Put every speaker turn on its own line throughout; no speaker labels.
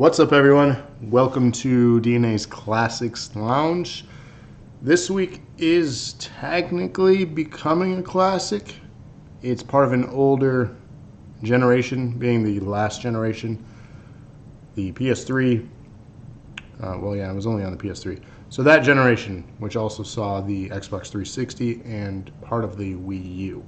What's up, everyone? Welcome to DNA's Classics Lounge. This week is technically becoming a classic. It's part of an older generation, being the last generation. The PS3, it was only on the PS3. So that generation, which also saw the Xbox 360 and part of the Wii U.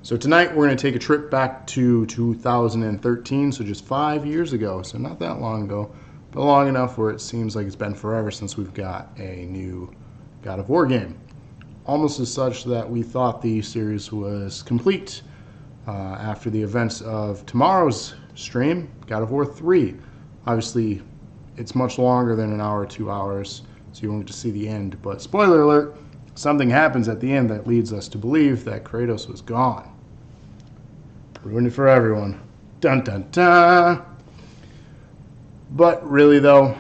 So tonight we're going to take a trip back to 2013, so just 5 years ago. So not that long ago, but long enough where it seems like it's been forever since we've got a new God of War game. Almost as such that we thought the series was complete after the events of tomorrow's stream, God of War 3. Obviously, it's much longer than an hour, 2 hours, so you won't get to see the end. But spoiler alert, something happens at the end that leads us to believe that Kratos was gone. Ruined it for everyone. Dun dun dun. But really though,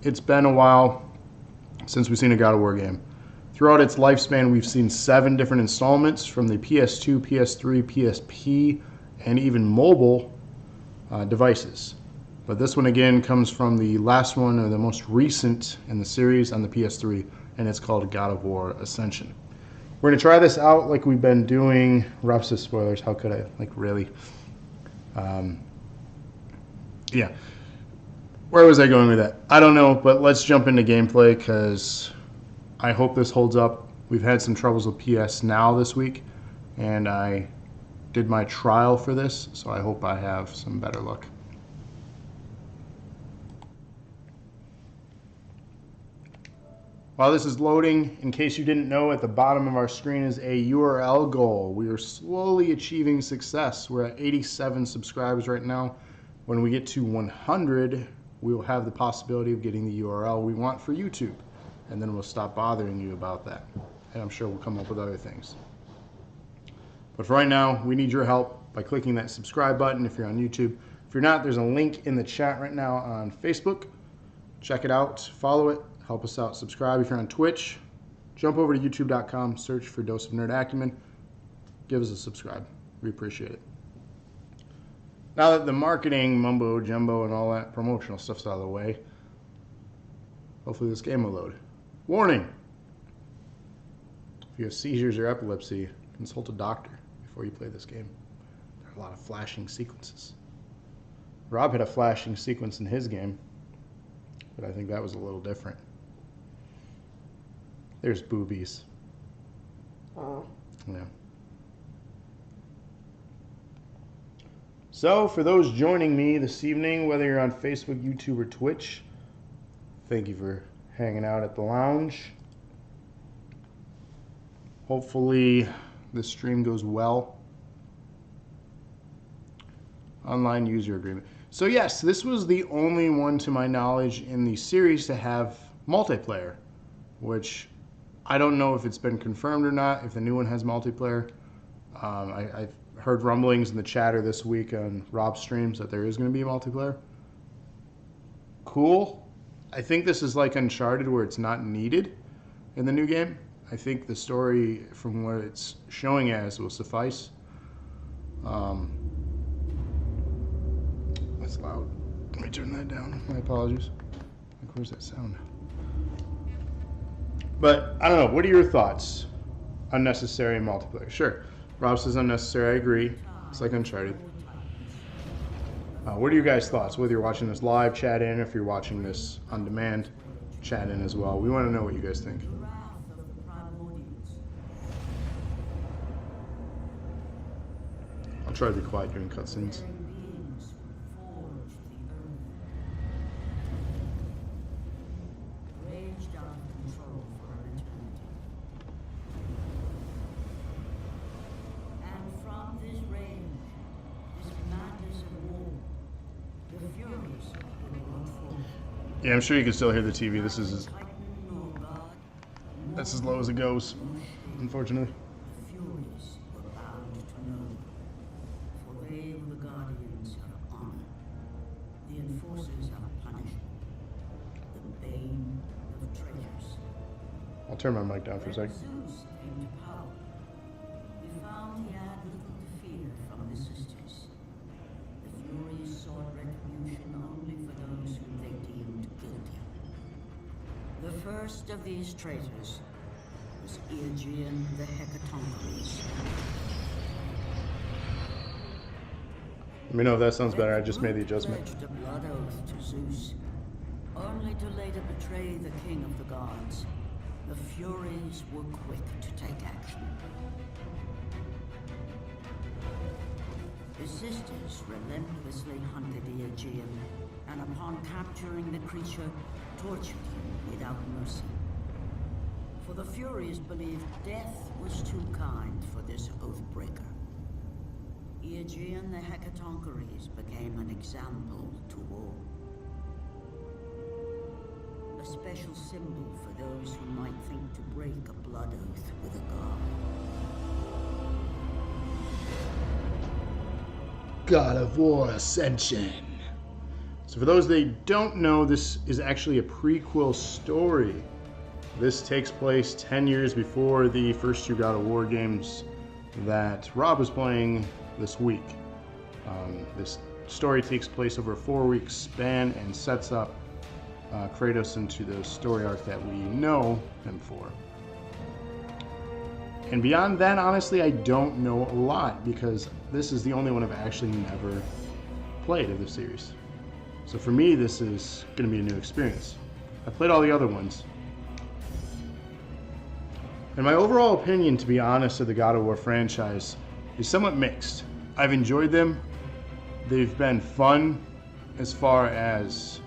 it's been a while since we've seen a God of War game. Throughout its lifespan, we've seen 7 different installments from the PS2, PS3, PSP, and even mobile devices. But this one again comes from the last one, or the most recent in the series on the PS3, and it's called God of War Ascension. We're going to try this out like we've been doing. Rob says spoilers. How could I? Like, really? Yeah. Where was I going with that? I don't know, but let's jump into gameplay because I hope this holds up. We've had some troubles with PS Now this week, and I did my trial for this, so I hope I have some better luck. While this is loading, in case you didn't know, at the bottom of our screen is a URL goal. We are slowly achieving success. We're at 87 subscribers right now. When we get to 100, we will have the possibility of getting the URL we want for YouTube. And then we'll stop bothering you about that. And I'm sure we'll come up with other things. But for right now, we need your help by clicking that subscribe button if you're on YouTube. If you're not, there's a link in the chat right now on Facebook. Check it out, follow it. Help us out. Subscribe if you're on Twitch. Jump over to youtube.com, search for Dose of Nerd Acumen. Give us a subscribe. We appreciate it. Now that the marketing mumbo jumbo and all that promotional stuff's out of the way, hopefully this game will load. Warning! If you have seizures or epilepsy, consult a doctor before you play this game. There are a lot of flashing sequences. Rob had a flashing sequence in his game, but I think that was a little different. There's boobies.
Oh.
Yeah. So, for those joining me this evening, whether you're on Facebook, YouTube, or Twitch, thank you for hanging out at the lounge. Hopefully, this stream goes well. Online user agreement. So yes, this was the only one to my knowledge in the series to have multiplayer, which I don't know if it's been confirmed or not, if the new one has multiplayer. I've heard rumblings in the chatter this week on Rob's streams that there is going to be multiplayer. Cool. I think this is like Uncharted where it's not needed in the new game. I think the story from what it's showing as will suffice. That's loud. Let me turn that down. My apologies. Like, where's that sound? But, I don't know. What are your thoughts? Unnecessary multiplayer. Sure. Rob says unnecessary. I agree. It's like Uncharted. What are your guys' thoughts? Whether you're watching this live, chat in. If you're watching this on demand, chat in as well. We want to know what you guys think. I'll try to be quiet during cutscenes. Yeah, I'm sure you can still hear the TV. This is that's as low as it goes, unfortunately. I'll turn my mic down for a second.
Furious sought retribution only first of these traitors was Aegean the Hecatoncheires.
Let me know if that sounds better. I just made the
Group
adjustment.
pledged a blood oath to Zeus, only to later betray the king of the gods. The Furies were quick to take action. His sisters relentlessly hunted Aegean, and upon capturing the creature, tortured him without mercy. For the Furies believed death was too kind for this oathbreaker. Aegean the Hecatoncheires became an example to all. A special symbol for those who might think to break a blood oath with a god.
God of War Ascension. So for those that don't know, this is actually a prequel story. This takes place 10 years before the first two God of War games that Rob was playing this week. This story takes place over a 4-week span and sets up Kratos into the story arc that we know him for. And beyond that, honestly, I don't know a lot because this is the only one I've actually never played of the series. So for me, this is going to be a new experience. I played all the other ones. And my overall opinion, to be honest, of the God of War franchise is somewhat mixed. I've enjoyed them. They've been fun as far as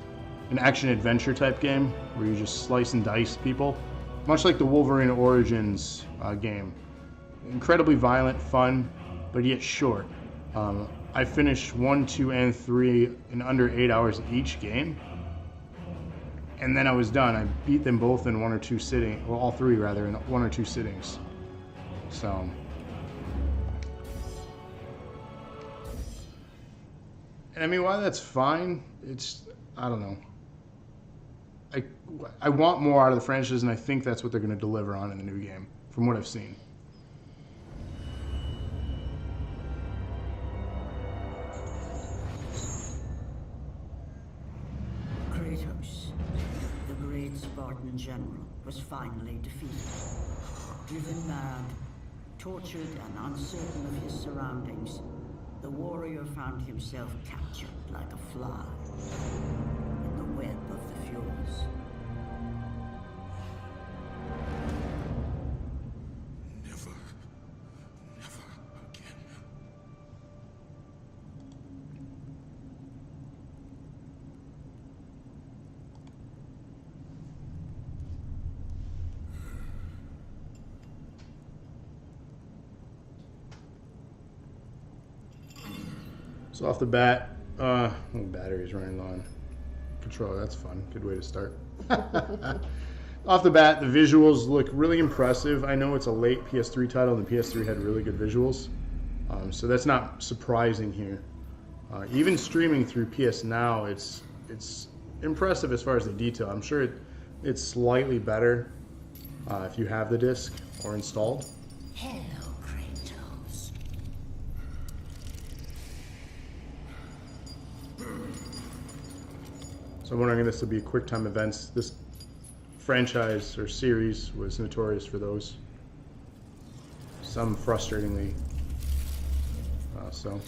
an action-adventure type game where you just slice and dice people. Much like the Wolverine Origins game. Incredibly violent, fun, but yet short. I finished 1, 2, and 3 in under 8 hours each game. And then I was done. I beat them both in 1 or 2 sittings, well, all 3 rather, in 1 or 2 sittings. So. And I mean, while that's fine, it's, I don't know. I want more out of the franchise, and I think that's what they're going to deliver on in the new game, from what I've seen.
Kratos, the great Spartan general, was finally defeated. Driven mad, tortured and uncertain of his surroundings, the warrior found himself captured like a fly in the web of the Furies.
Never again.
So off the bat, battery's running low on controller. That's fun. Good way to start. Off the bat, the visuals look really impressive. I know it's a late PS3 title, and the PS3 had really good visuals, so that's not surprising here. Even streaming through PS Now, it's impressive as far as the detail. I'm sure it's slightly better if you have the disc or installed.
Hello, Kratos.
So I'm wondering if this will be quick time events. This franchise or series was notorious for those. Some frustratingly so.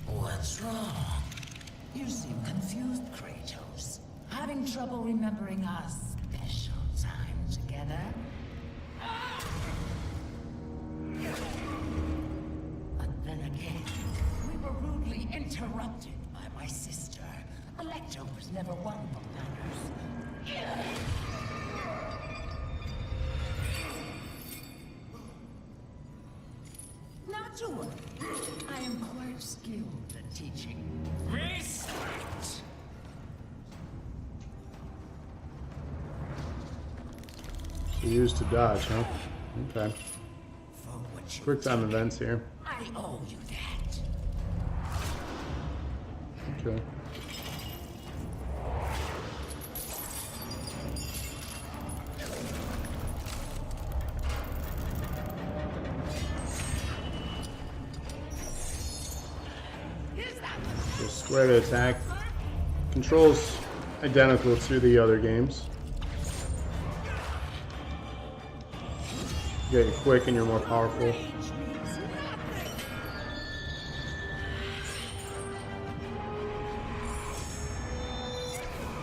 What's wrong? You seem confused, Kratos. Having trouble remembering our special time together? But then again, we were rudely interrupted by my sister. Electra was never one for manners. Not to worry. I am quite skilled at teaching respect.
She used to dodge, huh? Okay.
For what you
Quick time
did,
events here.
I owe you that.
Okay. Just Square to attack. Controls identical to the other games. You get quick and you're more powerful.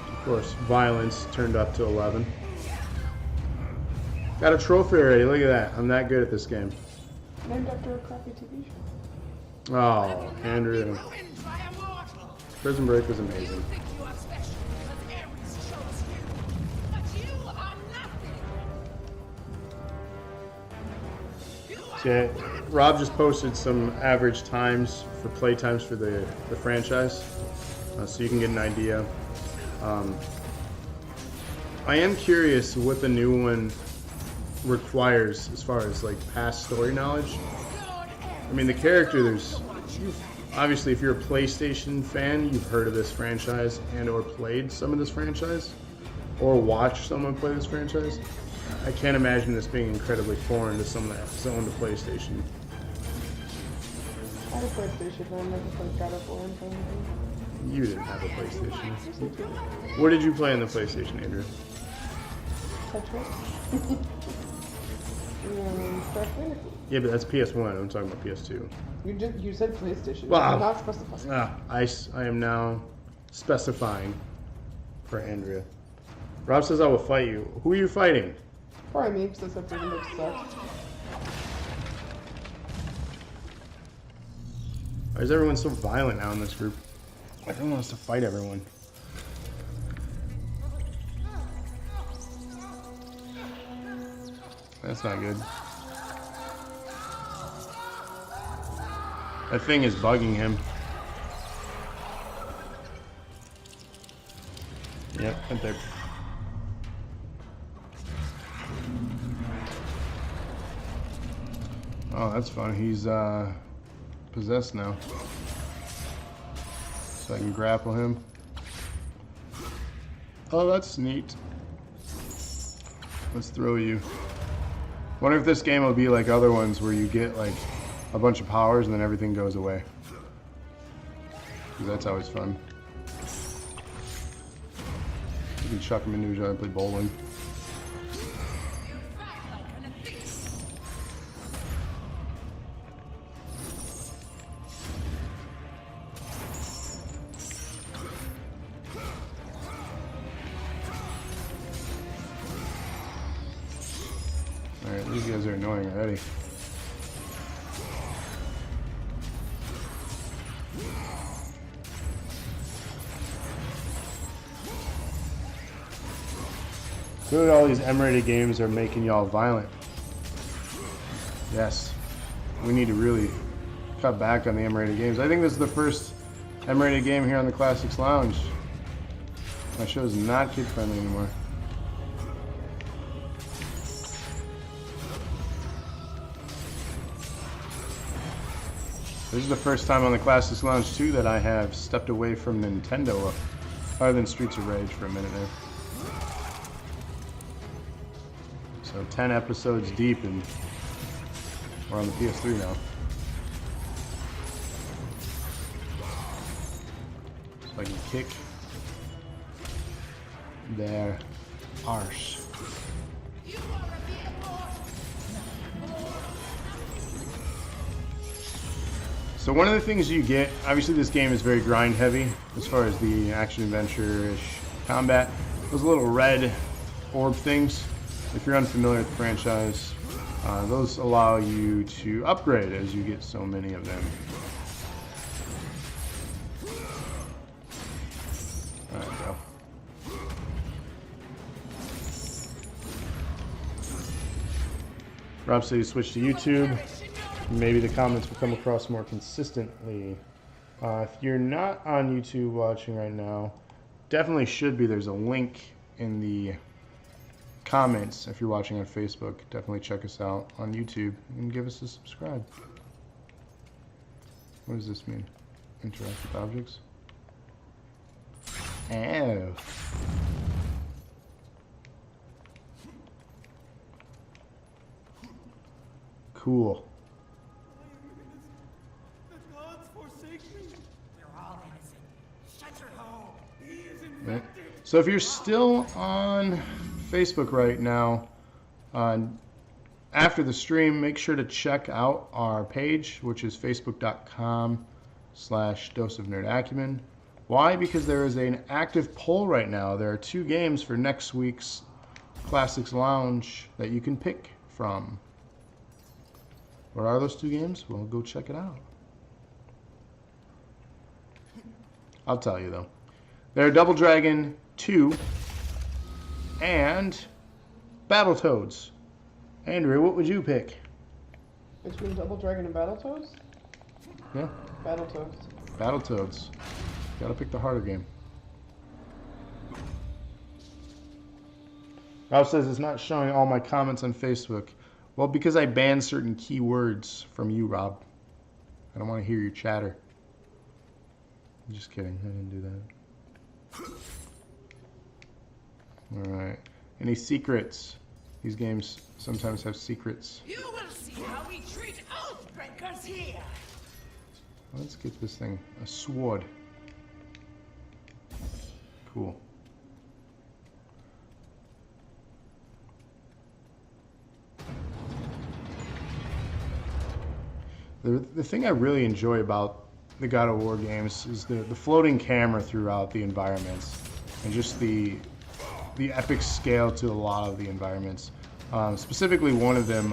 Of course, violence turned up to 11. Got a trophy already, look at that. I'm that good at this game.
Named after a crappy TV show.
Oh, Andrew. Prison Break was amazing. Okay, Rob just posted some average times for play times for the franchise, so you can get an idea. I am curious what the new one requires as far as like past story knowledge. I mean, the character, obviously if you're a PlayStation fan, you've heard of this franchise and or played some of this franchise or watched someone play this franchise. I can't imagine this being incredibly foreign to someone that's owned a PlayStation.
I had a PlayStation, but I never played God of War and anything.
You didn't have a PlayStation. What did you play on the PlayStation, Andrew?
Tetris. Crash Bandicoot.
Yeah, but that's PS1. I'm talking about PS2.
You said PlayStation.
Wow.
You're not specifying.
I am now specifying for Andrea. Rob says I will fight you. Who are you fighting?
Probably me, because that freaking bitch sucks.
Why is everyone so violent now in this group? Everyone wants to fight everyone. That's not good. That thing is bugging him. Yep, right there. Oh, that's fun. He's possessed now. So I can grapple him. Oh, that's neat. Let's throw you. Wonder if this game will be like other ones where you get like a bunch of powers and then everything goes away. Because that's always fun. You can chuck them into each other and play bowling. Alright, these guys are annoying already. Good, all these M-rated games are making y'all violent. Yes. We need to really cut back on the M-rated games. I think this is the first M-rated game here on the Classics Lounge. My show is not kid-friendly anymore. This is the first time on the Classics Lounge 2 that I have stepped away from Nintendo, other than Streets of Rage for a minute there. So 10 episodes deep, and we're on the PS3 now. So I can kick their arse. So one of the things you get, obviously this game is very grind heavy as far as the action adventure-ish combat. Those little red orb things, if you're unfamiliar with the franchise, those allow you to upgrade as you get so many of them. There we go. Rob said he switched to YouTube. Maybe the comments will come across more consistently. If you're not on YouTube watching right now, definitely should be. There's a link in the comments. If you're watching on Facebook, definitely check us out on YouTube and give us a subscribe. What does this mean? Interact with objects? Oh. Cool.
We're all innocent.
Right. So if you're still on Facebook right now, after the stream, make sure to check out our page, which is facebook.com/doseofnerdacumen. Why? Because there is an active poll right now. There are 2 games for next week's Classics Lounge that you can pick from. What are those 2 games? Well, go check it out. I'll tell you, though. They're Double Dragon 2 and Battletoads. Andrew, what would you pick?
Between Double Dragon and Battletoads?
Yeah.
Battletoads.
Battletoads. Gotta pick the harder game. Rob says it's not showing all my comments on Facebook. Well, because I banned certain keywords from you, Rob. I don't want to hear your chatter. I'm just kidding. I didn't do that. Alright. Any secrets? These games sometimes have secrets.
You will see how we treat Oathbreakers here.
Let's get this thing. A sword. Cool. The thing I really enjoy about the God of War games is the floating camera throughout the environments and just the epic scale to a lot of the environments. Specifically one of them,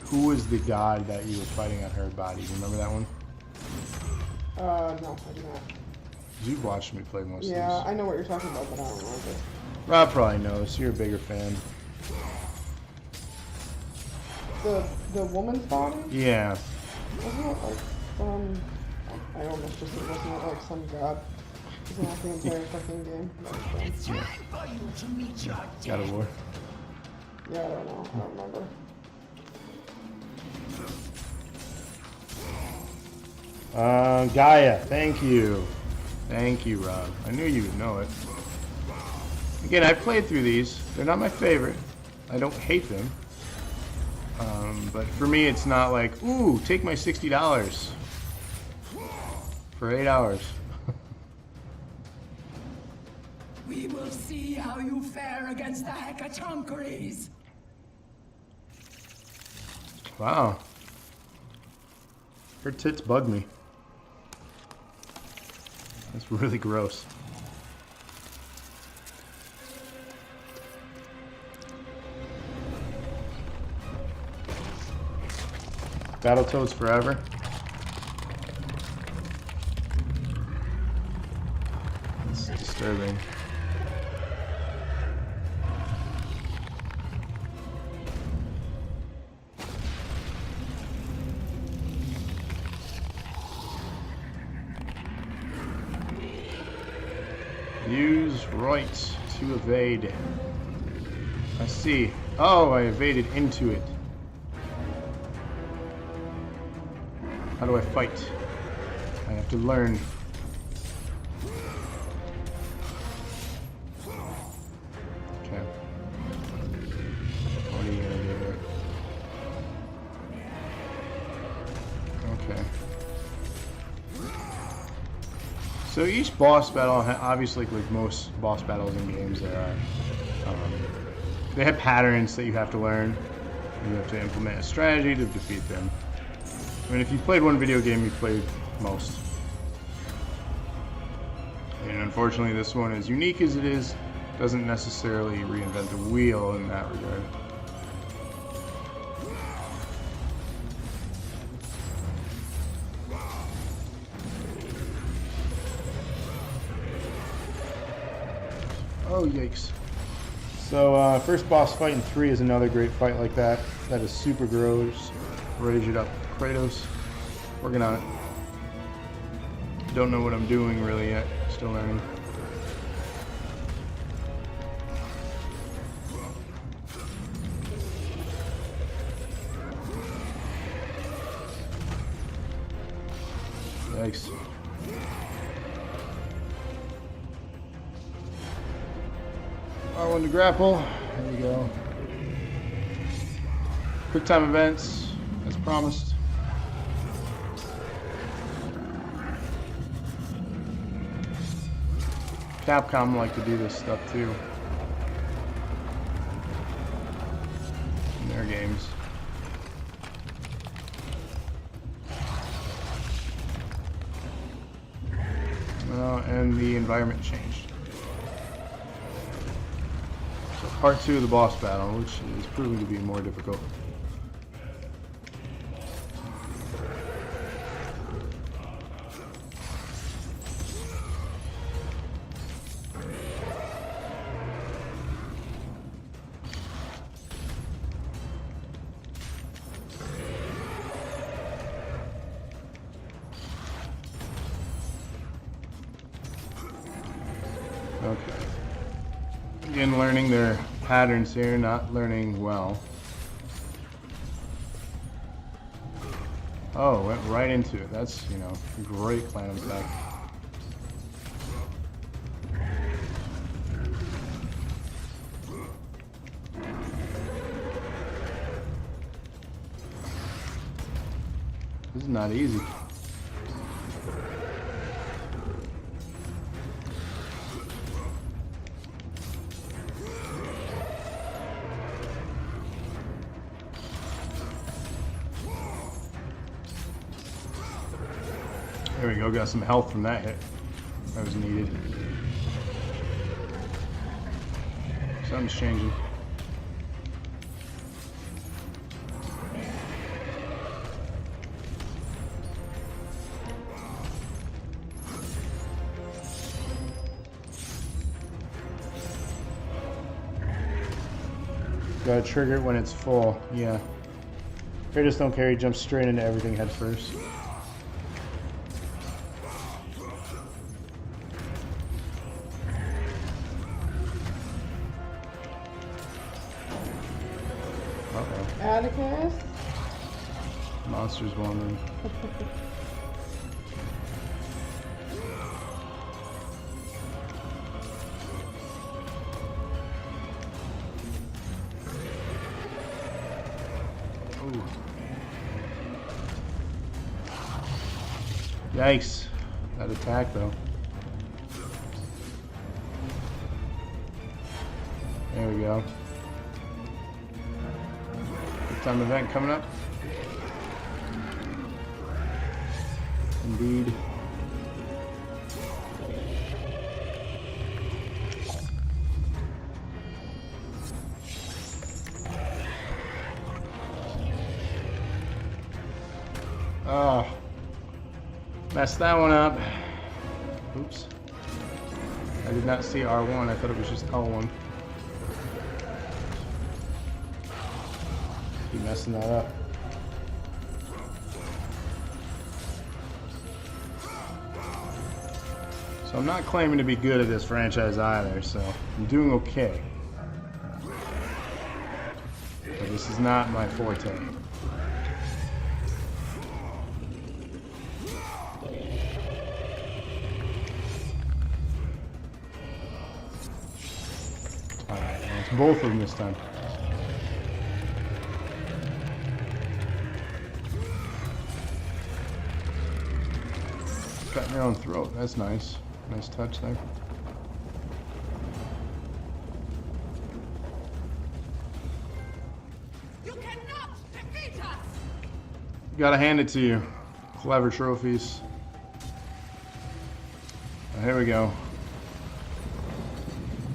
who was the god that you were fighting on her body? You remember that one?
No, I do not.
You've watched me play most of these.
Yeah, I know what you're talking about, but I don't remember.
Rob probably knows. You're a bigger fan.
The woman's body?
Yeah.
Wasn't it like some... I almost just said, wasn't it like some god? Isn't that the entire fucking game?
It's time for you to meet your
God of War.
Yeah, I don't know. I don't remember.
Gaia, thank you. Thank you, Rob. I knew you would know it. Again, I've played through these. They're not my favorite. I don't hate them. But for me, it's not like, ooh, take my $60 for 8 hours.
We will see how you fare against the Hecatoncheires.
Wow. Her tits bug me. That's really gross. Battletoads forever. It's disturbing. Use right to evade. I see. Oh, I evaded into it. How do I fight? I have to learn. Okay. What are you gonna do here? Okay. So each boss battle, obviously, like most boss battles in games, they have patterns that you have to learn. You have to implement a strategy to defeat them. I mean, if you played one video game, you've played most. And unfortunately, this one, as unique as it is, doesn't necessarily reinvent the wheel in that regard. Oh, yikes. So, first boss fight in 3 is another great fight like that. That is super gross. Rage it up. Kratos. Working on it. Don't know what I'm doing really yet. Still learning. Yikes. R1 to grapple. There we go. Quick time events, as promised. Capcom like to do this stuff too in their games. And the environment changed. So part 2 of the boss battle, which is proving to be more difficult. Okay. Again, learning their patterns here, not learning well. Oh, went right into it. That's, you know, a great plan of attack. This is not easy. There we go, got some health from that hit. That was needed. Something's changing. Gotta trigger it when it's full, yeah. Kratos don't care, he jumps straight into everything head first.
Atticus?
Monsters wandering. Ooh. Yikes. That attack though. There we go. Time event coming up. Indeed. Oh, messed that one up. Oops. I did not see R1. I thought it was just L1. Keep messing that up. So I'm not claiming to be good at this franchise either, so I'm doing okay. But this is not my forte. Alright, well, it's both of them this time. Cutting your own throat, that's nice. Nice touch there.
You cannot defeat us!
Gotta hand it to you. Clever trophies. Here we go.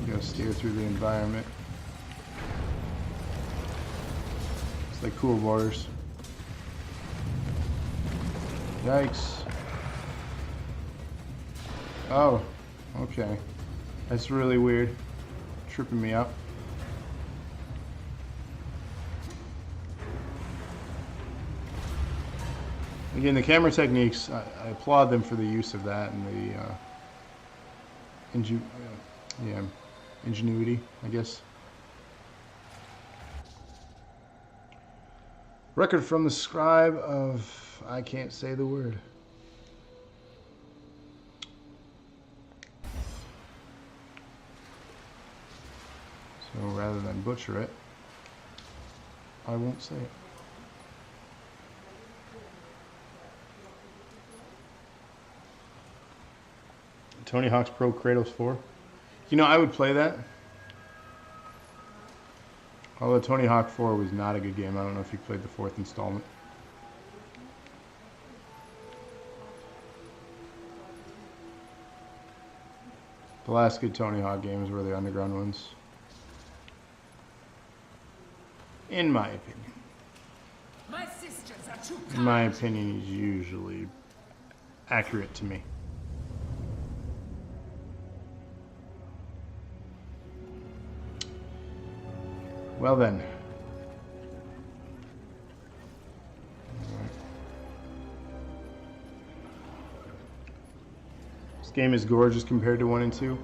Go steer through the environment. It's like cool borders. Yikes. Oh, okay. That's really weird. Tripping me up. Again, the camera techniques, I applaud them for the use of that and the ingenuity, I guess. Record from the scribe of, I can't say the word. So rather than butcher it, I won't say it. Tony Hawk's Pro Kratos 4. You know, I would play that. Although Tony Hawk 4 was not a good game. I don't know if you played the 4th installment. The last good Tony Hawk games were the underground ones. In my opinion.
My sisters are too kind.
In my opinion, he's usually accurate to me. Well then. This game is gorgeous compared to 1 and 2.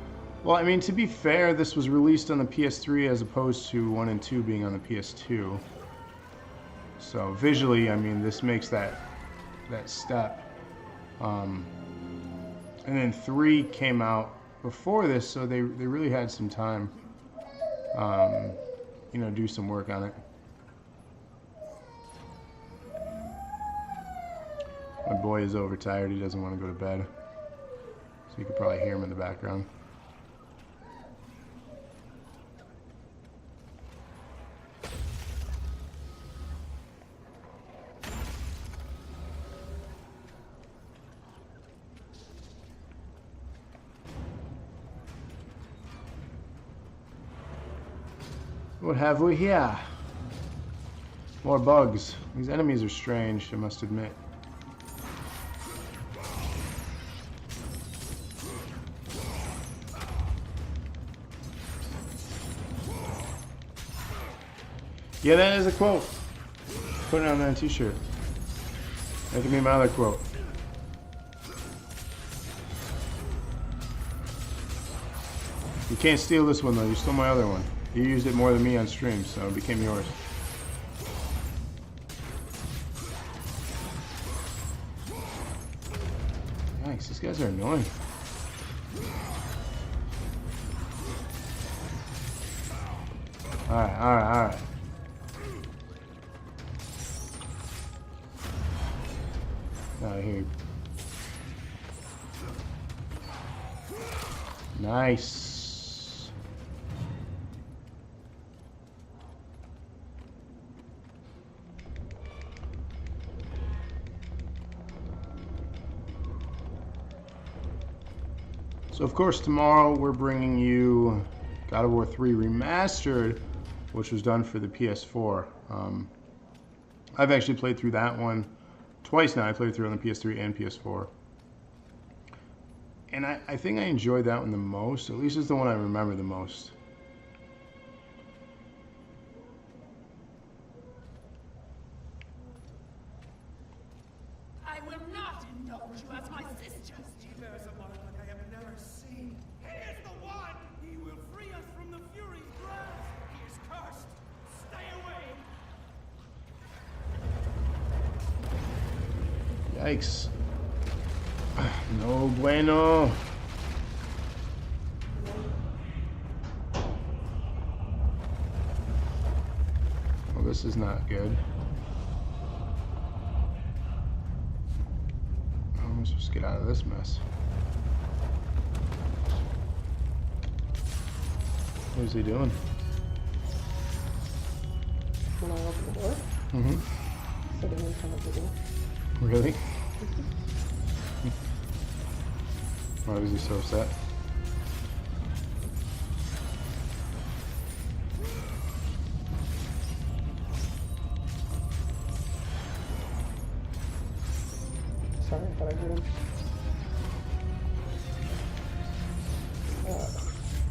Well, I mean, to be fair, this was released on the PS3 as opposed to 1 and 2 being on the PS2. So visually, I mean, this makes that step. And then 3 came out before this, so they really had some time, you know, do some work on it. My boy is overtired. He doesn't want to go to bed. So you could probably hear him in the background. What have we here? More bugs. These enemies are strange, I must admit. Yeah, that is a quote. Put it on that t-shirt. That can be my other quote. You can't steal this one though, you stole my other one. You used it more than me on stream, so it became yours. Yikes, these guys are annoying. Alright, alright, alright. Out here. Nice. So of course tomorrow we're bringing you God of War 3 Remastered, which was done for the PS4. I've actually played through that one twice now. I played through on the PS3 and PS4. And I think I enjoyed that one the most. At least it's the one I remember the most.
I will not indulge you as my sister.
There is a one like I have never seen. He is the one! He will free us from the Fury's grasp! He is cursed! Stay away!
Yikes. No bueno. Well, this is not good. How am I supposed to get out of this mess? What is he doing?
When I open the door, sitting in front of the door.
Really? Why was he so upset?
Sorry, I thought I heard him.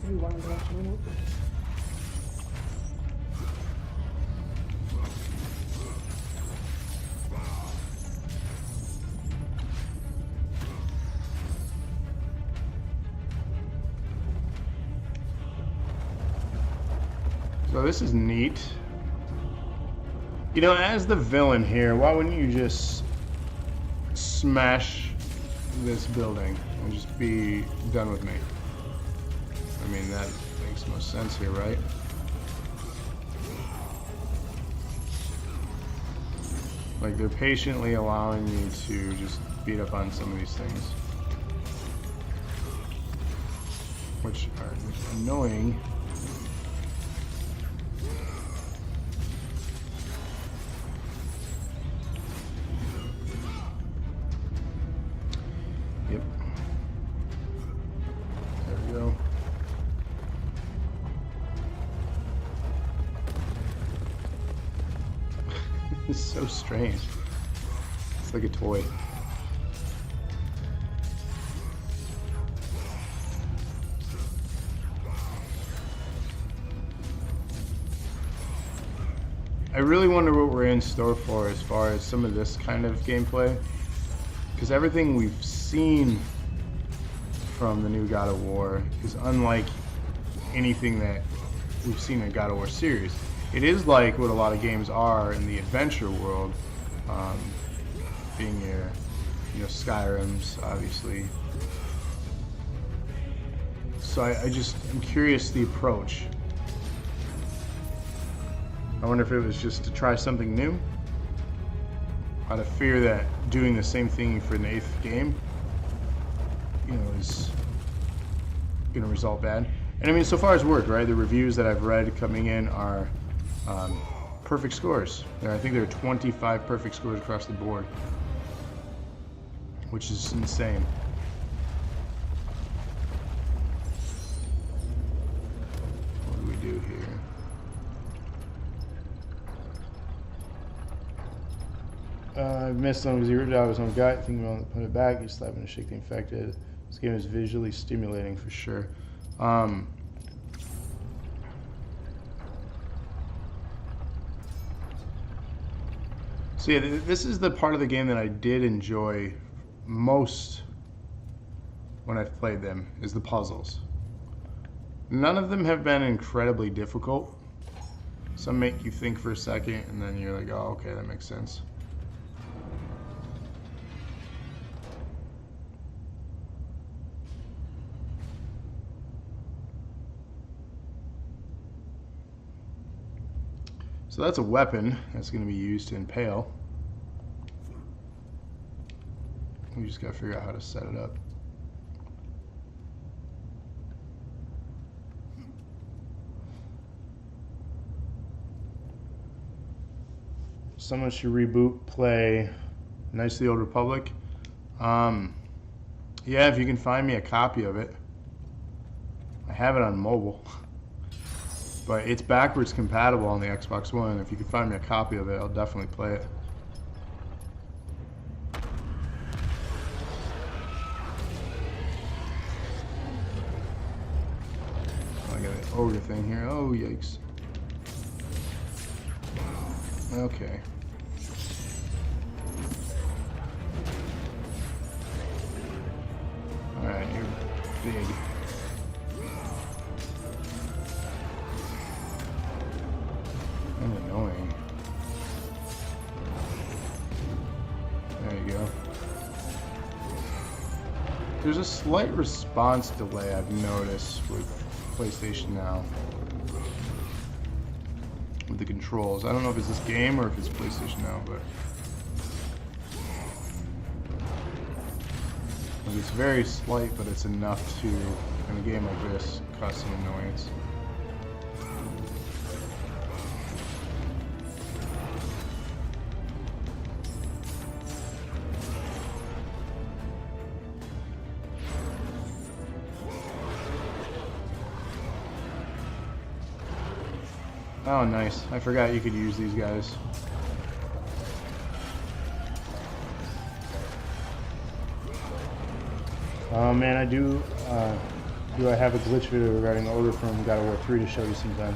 Rewind direction.
So this is neat. You know, as the villain here, why wouldn't you just smash this building and just be done with me? I mean, that makes most sense here, right? Like, they're patiently allowing me to just beat up on some of these things. which are annoying. Yep. There we go. It's so strange. It's like a toy. I really wonder what we're in store for as far as some of this kind of gameplay, because everything we've seen from the new God of War is unlike anything that we've seen in God of War series. It is like what a lot of games are in the adventure world, being your, Skyrims, obviously. So I'm curious the approach. I wonder if it was just to try something new, out of fear that doing the same thing for an 8th game, is going to result bad. And I mean, so far it's worked, right? The reviews that I've read coming in are perfect scores. I think there are 25 perfect scores across the board, which is insane. What do we do here? I've missed some because your job was on gut. Thinking about it, put it back. You slap and shake the infected. This game is visually stimulating for sure. So yeah, this is the part of the game that I did enjoy most when I've played them, is the puzzles. None of them have been incredibly difficult. Some make you think for a second, and then you're like, oh, okay, that makes sense. So that's a weapon that's going to be used to impale. We just got to figure out how to set it up. Someone should reboot, play Knights of the Old Republic. Yeah, if you can find me a copy of it. I have it on mobile. But it's backwards compatible on the Xbox One. If you can find me a copy of it, I'll definitely play it. I got an ogre thing here. Oh, yikes. Okay. Alright, you're big. And annoying. There you go. There's a slight response delay I've noticed with PlayStation Now. With the controls. I don't know if it's this game or if it's PlayStation Now, but it's very slight, but it's enough to, in a game like this, cause some annoyance. Oh, nice. I forgot you could use these guys. Oh man, I do I have a glitch video regarding the order from God of War 3 to show you sometime.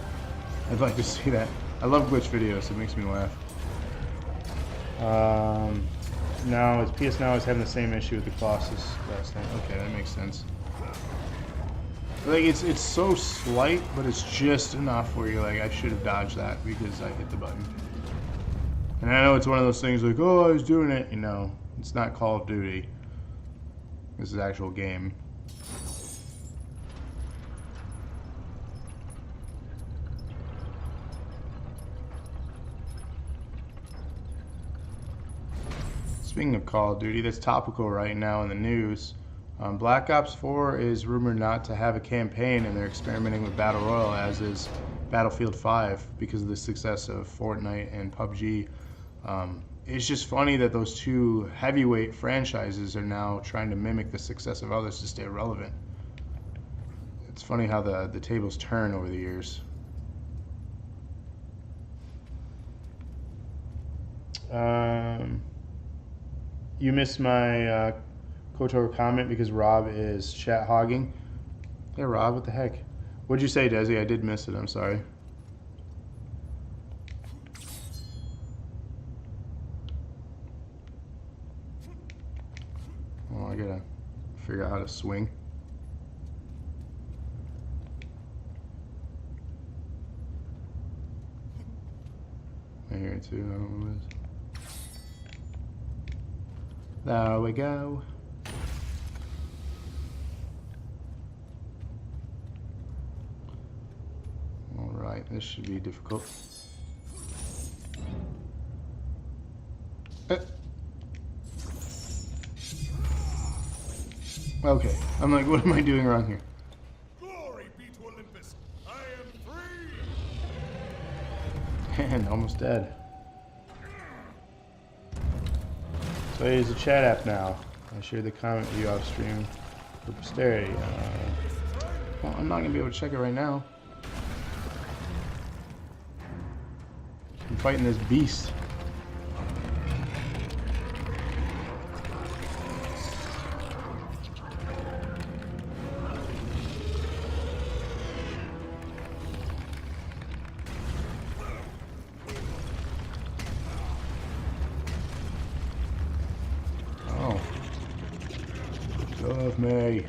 I'd like to see that. I love glitch videos, it makes me laugh. Now, PS Now is having the same issue with the Colossus last night. Okay, that makes sense. Like, it's so slight, but it's just enough where you're like, I should have dodged that because I hit the button. And I know it's one of those things like, oh, I was doing it. You know, it's not Call of Duty. This is actual game. Speaking of Call of Duty, that's topical right now in the news. Black Ops 4 is rumored not to have a campaign, and they're experimenting with Battle Royale, as is Battlefield 5, because of the success of Fortnite and PUBG. It's just funny that those two heavyweight franchises are now trying to mimic the success of others to stay relevant. It's funny how the tables turn over the years. You missed my KOTOR comment because Rob is chat hogging. Hey Rob, what the heck? What'd you say, Desi? I did miss it, I'm sorry. Oh, I gotta figure out how to swing. I hear it too, I don't know what it is. There we go. Alright, this should be difficult. Okay, I'm like, what am I doing wrong here?
Glory be to Olympus! I am free!
And almost dead. So I use a chat app now. I shared the comment with you off stream for posterity. Well, I'm not gonna be able to check it right now. I'm fighting this beast. Oh. Love me.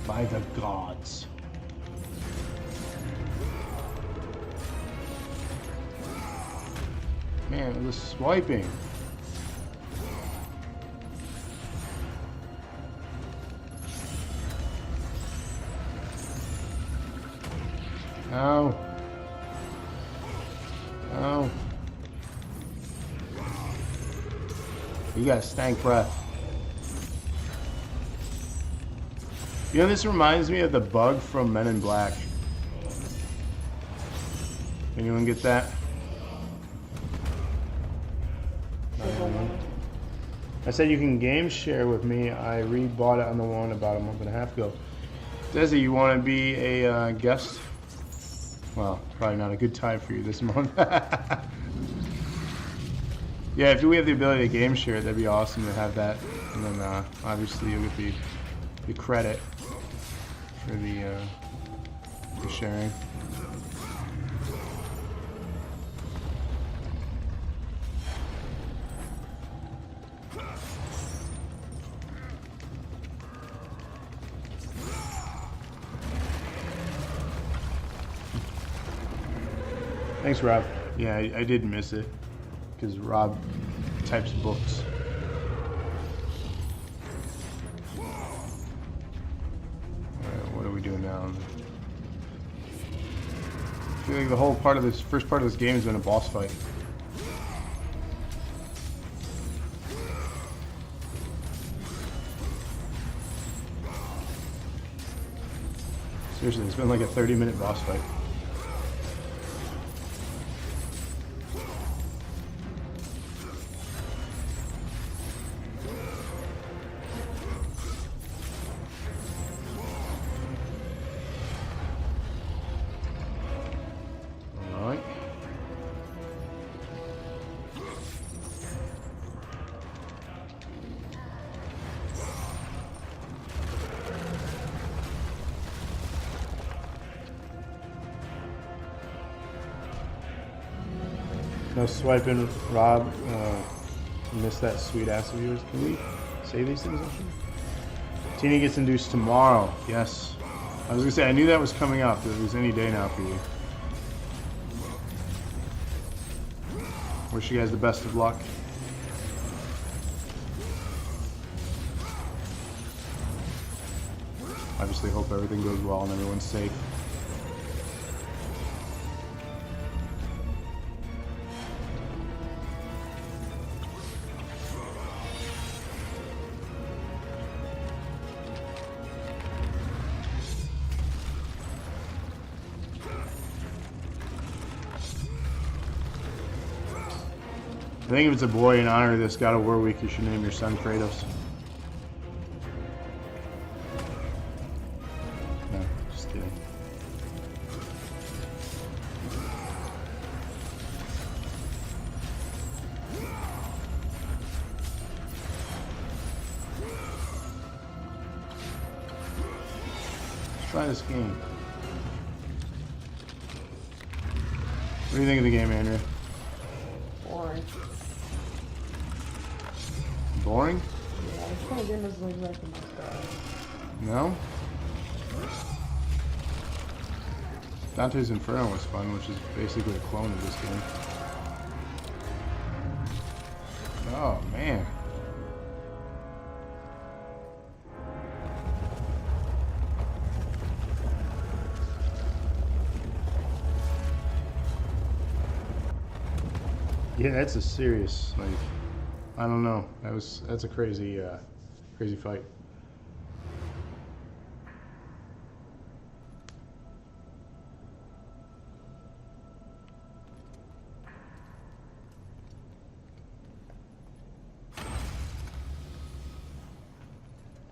By the gods. Man, this swiping. Ow. Ow. You got stank breath. You know, this reminds me of the bug from Men in Black. Anyone get that? I said you can game share with me. I rebought it on the one about a month and a half ago. Desi, you want to be a guest? Well, probably not a good time for you this month. Yeah, if we have the ability to game share, that'd be awesome to have that. And then obviously you'll get the credit for the sharing. Thanks, Rob. Yeah, I did miss it because Rob types books. Alright, what are we doing now? I feel like the whole part of this first part of this game has been a boss fight. Seriously, it's been like a 30-minute boss fight. No swiping, Rob. Missed that sweet ass of yours. Can we save these things? Tina gets induced tomorrow. Yes. I was gonna say I knew that was coming up. It was any day now for you. Wish you guys the best of luck. Obviously, hope everything goes well and everyone's safe. I think if it's a boy, in honor of this God of War week, you should name your son Kratos. No, just kidding. Let's try this game. What do you think of the game, Andrea?
Boring.
Boring?
Yeah, this kind of game isn't exactly my style.
No? Dante's Inferno was fun, which is basically a clone of this game. Oh, man. Yeah, that's a serious, like, I don't know. That's a crazy, crazy fight.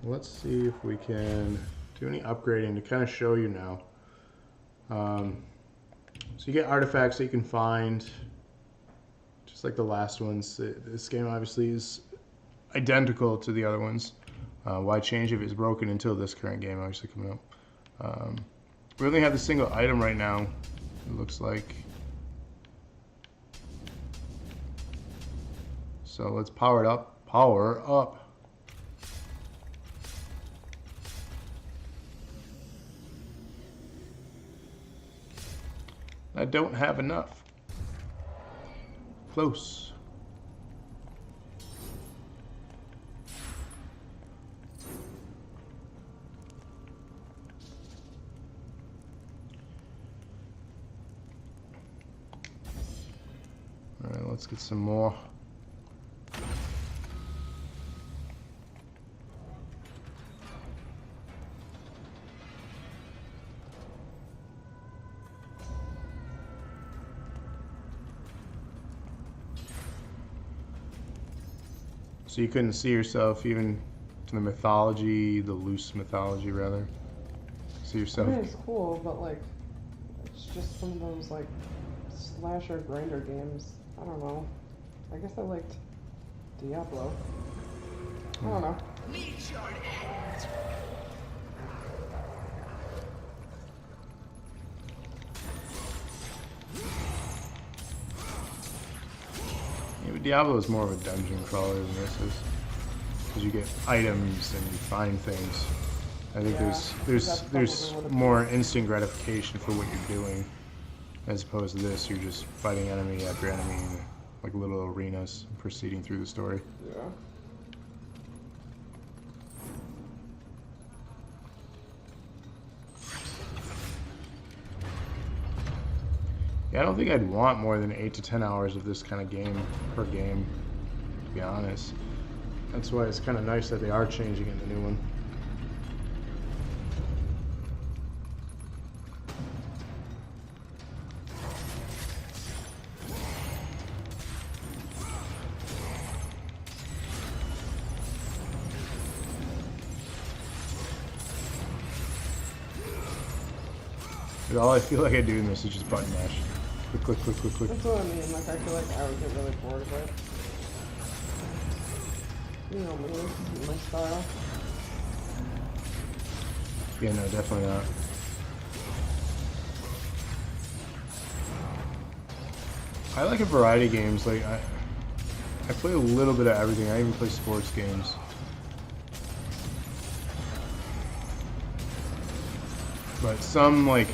Let's see if we can do any upgrading to kind of show you now. So you get artifacts that you can find, just like the last ones. This game obviously is identical to the other ones. Why change if it's broken until this current game obviously coming up. We only have the single item right now, it looks like. So let's power it up. Power up. I don't have enough. Close. All right, let's get some more. So you couldn't see yourself even to the mythology, the loose mythology rather. See
I
yourself.
mean, it's cool, but like, it's just one of those like slasher grinder games. I don't know. I guess I liked Diablo. I don't know.
Yeah, but Diablo is more of a dungeon crawler than this is, because you get items and you find things. I think
Yeah,
there's
that's probably what it
more instant gratification for what you're doing, as opposed to this. You're just fighting enemy after enemy in like little arenas, proceeding through the story.
Yeah.
Yeah, I don't think I'd want more than 8 to 10 hours of this kind of game per game, to be honest. That's why it's kind of nice that they are changing it in the new one. But all I feel like I do in this is just button mash. Click, click, click, click, click.
That's what I mean. Like, I feel like I would get really bored of it. You know me, this isn't my style.
Yeah, no, definitely not. I like a variety of games. Like I play a little bit of everything. I even play sports games. But some, like,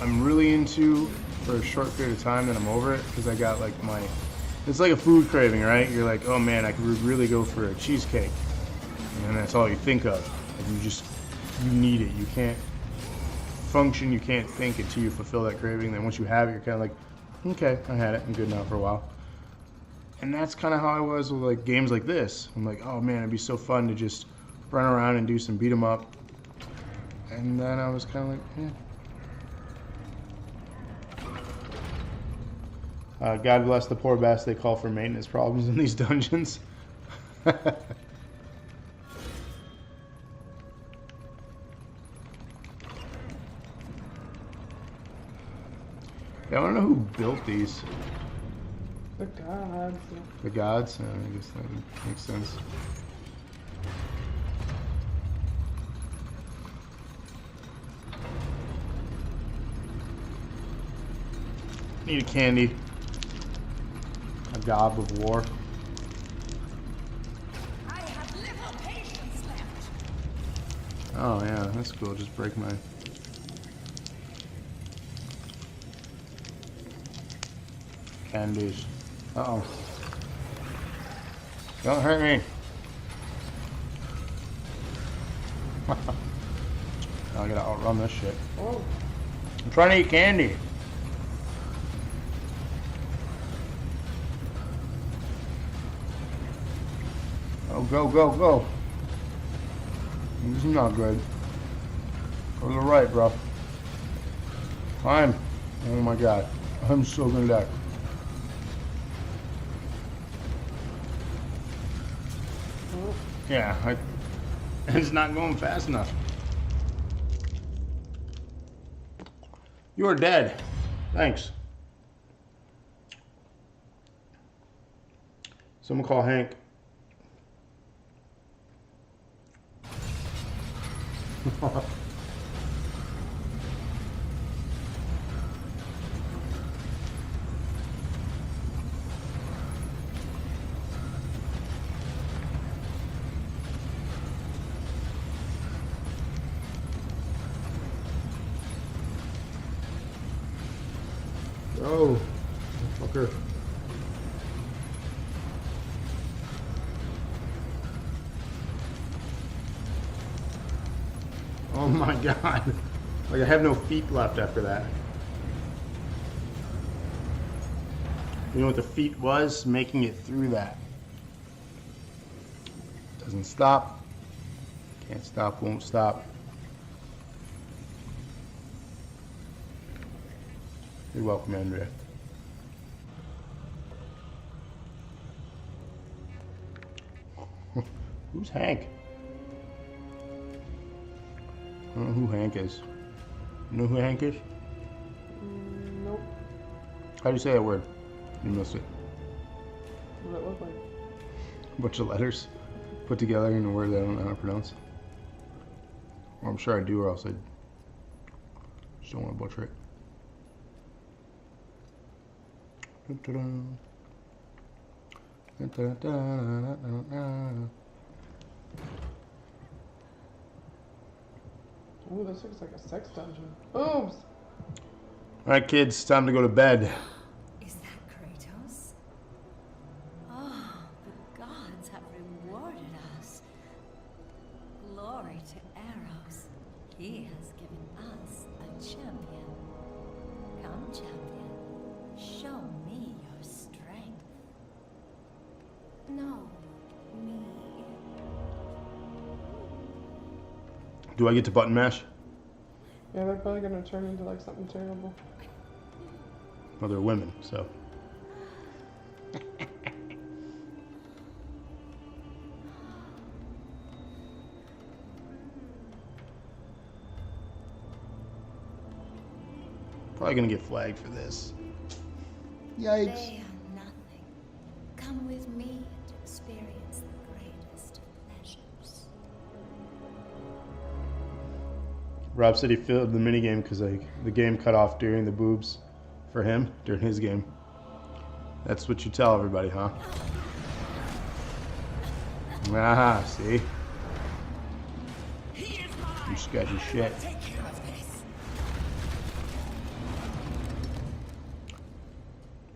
I'm really into for a short period of time, then I'm over it because I got like it's like a food craving, right? You're like, oh man, I could really go for a cheesecake, and that's all you think of. Like you need it. You can't function, you can't think until you fulfill that craving. Then once you have it, you're kind of like, okay, I had it. I'm good now for a while. And that's kind of how I was with like games like this. I'm like, oh man, it'd be so fun to just run around and do some beat 'em up. And then I was kind of like, God bless the poor bastard. They call for maintenance problems in these dungeons. Yeah, I don't know who built these.
The gods.
The gods? I guess that makes sense. Need a candy. A gob of war.
I have little patience left.
Oh yeah, that's cool. Just break my... candies. Uh-oh. Don't hurt me. I gotta outrun this shit.
Oh,
I'm trying to eat candy. Oh, go, go, go. This is not good. Go to the right, bro. Climb. Oh my god. I'm so gonna die. Yeah, it's not going fast enough. You are dead. Thanks. Someone call Hank. Oh, fucker. Oh my god. Like I have no feet left after that. You know what the feat was? Making it through that. Doesn't stop. Can't stop, won't stop. You're welcome, Andrea. Who's Hank? I don't know who Hank is. You know who Hank is?
nope.
How do you say that word? You missed it.
What it look like?
A bunch of letters put together in a word that I don't know how to pronounce. Well, I'm sure I do, or else I just don't want to butcher it.
Ooh, this looks like a sex dungeon. Boobs!
Alright kids, time to go to bed.
Is that Kratos? Oh, the gods have rewarded us. Glory to Eros. He has given us a champion. Come, champion. Show me your strength. No, me.
Do I get to button mash?
Yeah, they're probably gonna turn into like something terrible.
Well, they're women, so. Probably gonna get flagged for this. Yikes.
They are nothing. Come with me to experience the greatest of pleasures.
Rob said he failed the minigame because like, the game cut off during the boobs for him, during his game. That's what you tell everybody, huh? Ah, see? You sketchy shit.
Take care of this.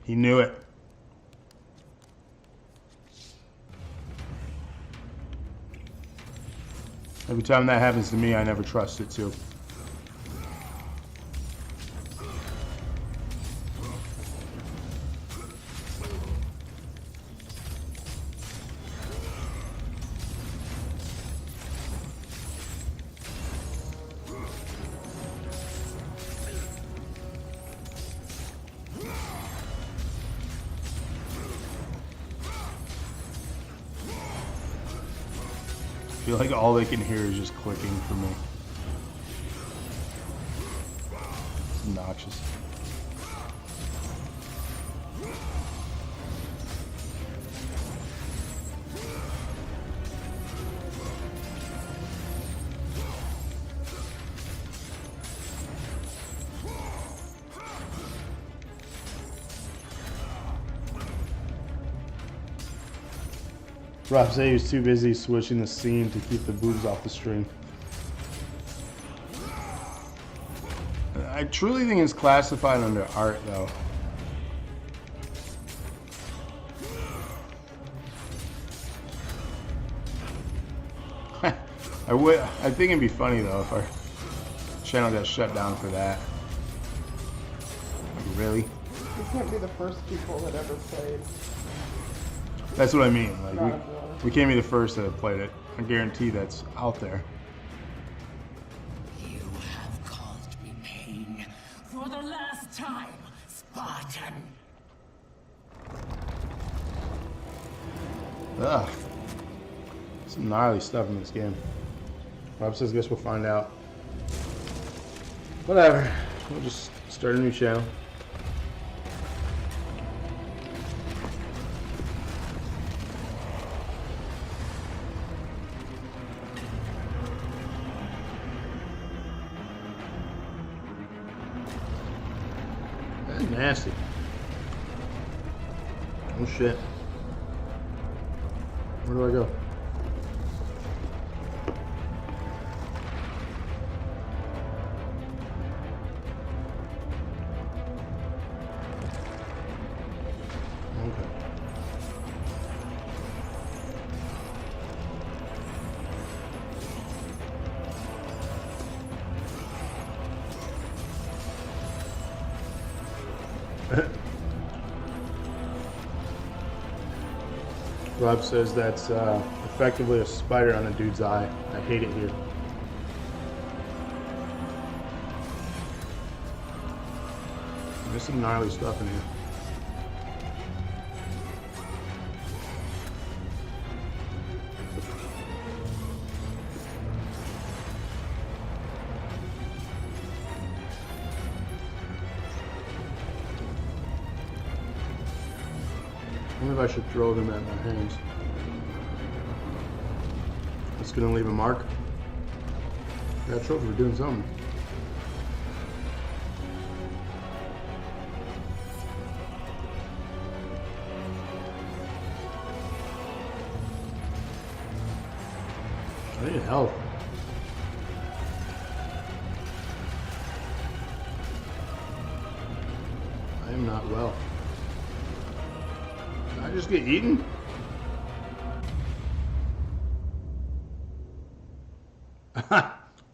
He knew it. Every time that happens to me, I never trust it too. feel like all they can hear is just clicking for me. It's obnoxious. Rob said he was too busy switching the scene to keep the boobs off the stream. I truly think it's classified under art, though. I think it'd be funny though if our channel got shut down for that. Like, really?
We can't be the first people that ever played.
That's what I mean. Like
God of War.
we can't be the first that have played it. I guarantee that's out there.
You have caused me pain for the last time, Spartan.
Ugh. Some gnarly stuff in this game. Rob says, guess we'll find out. Whatever. We'll just start a new channel. That's nasty. Oh shit. Where do I go? Rob says that's effectively a spider on a dude's eye. I hate it here. There's some gnarly stuff in here. I wonder if I should throw them at my hands. It's gonna leave a mark. Got a trophy for doing something. I need help. I am not well. Did I just get eaten?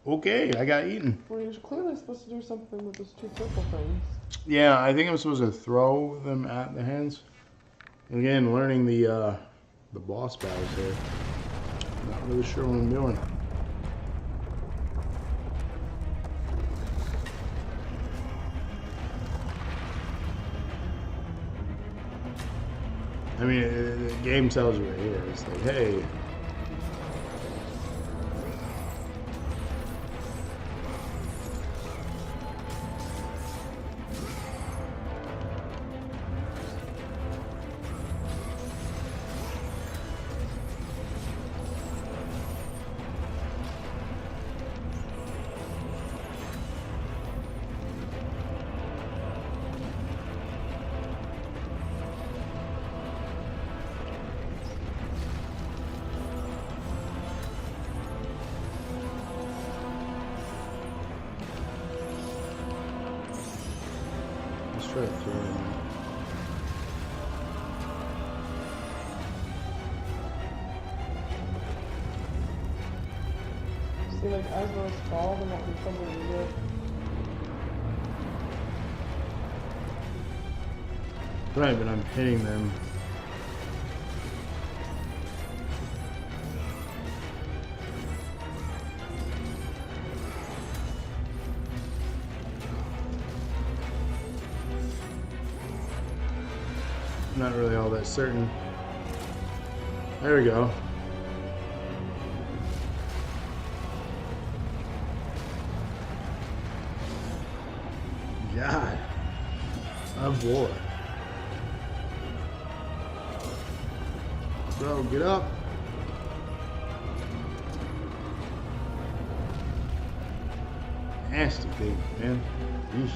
Okay, I got eaten.
Well, you're clearly supposed to do something with those two purple things.
Yeah, I think I'm supposed to throw them at the hands. And again, learning the boss battles here. Not really sure what I'm doing. I mean, the game tells you right here. It's like, hey. Let's try to throw it in.
See, like, as those fall, they're not in trouble either.
Right, but I'm hitting them. Not really all that certain. There we go. God. Oh boy. Bro, get up. Nasty thing, man. Yeesh.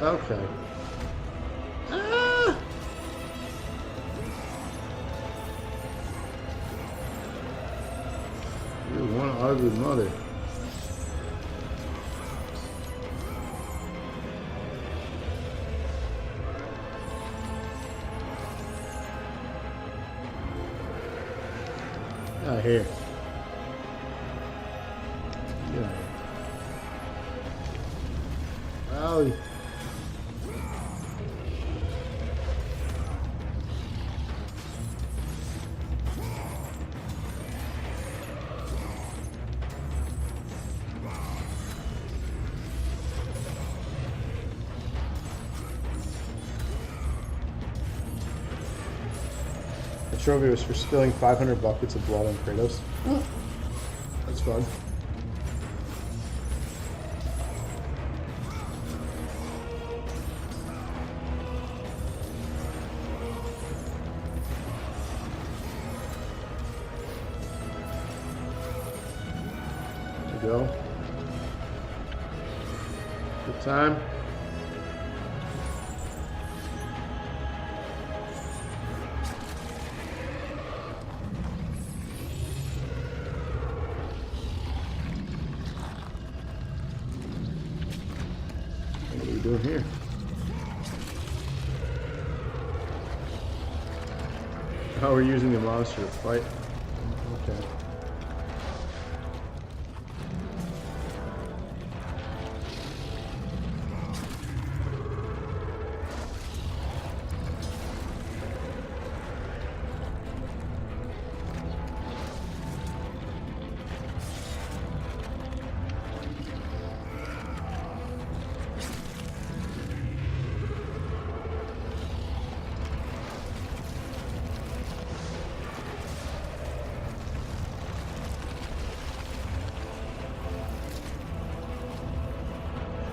Okay. Ah! You're one ugly mother. Out of here. Get out of here. Wow. The trophy was for spilling 500 buckets of blood on Kratos. That's fun. There we go. Good time. What are we doing here? Oh, we're using the monster to fight. Okay.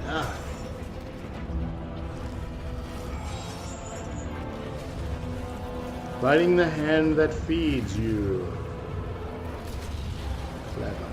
Ah. Biting the hand that feeds you. Clever.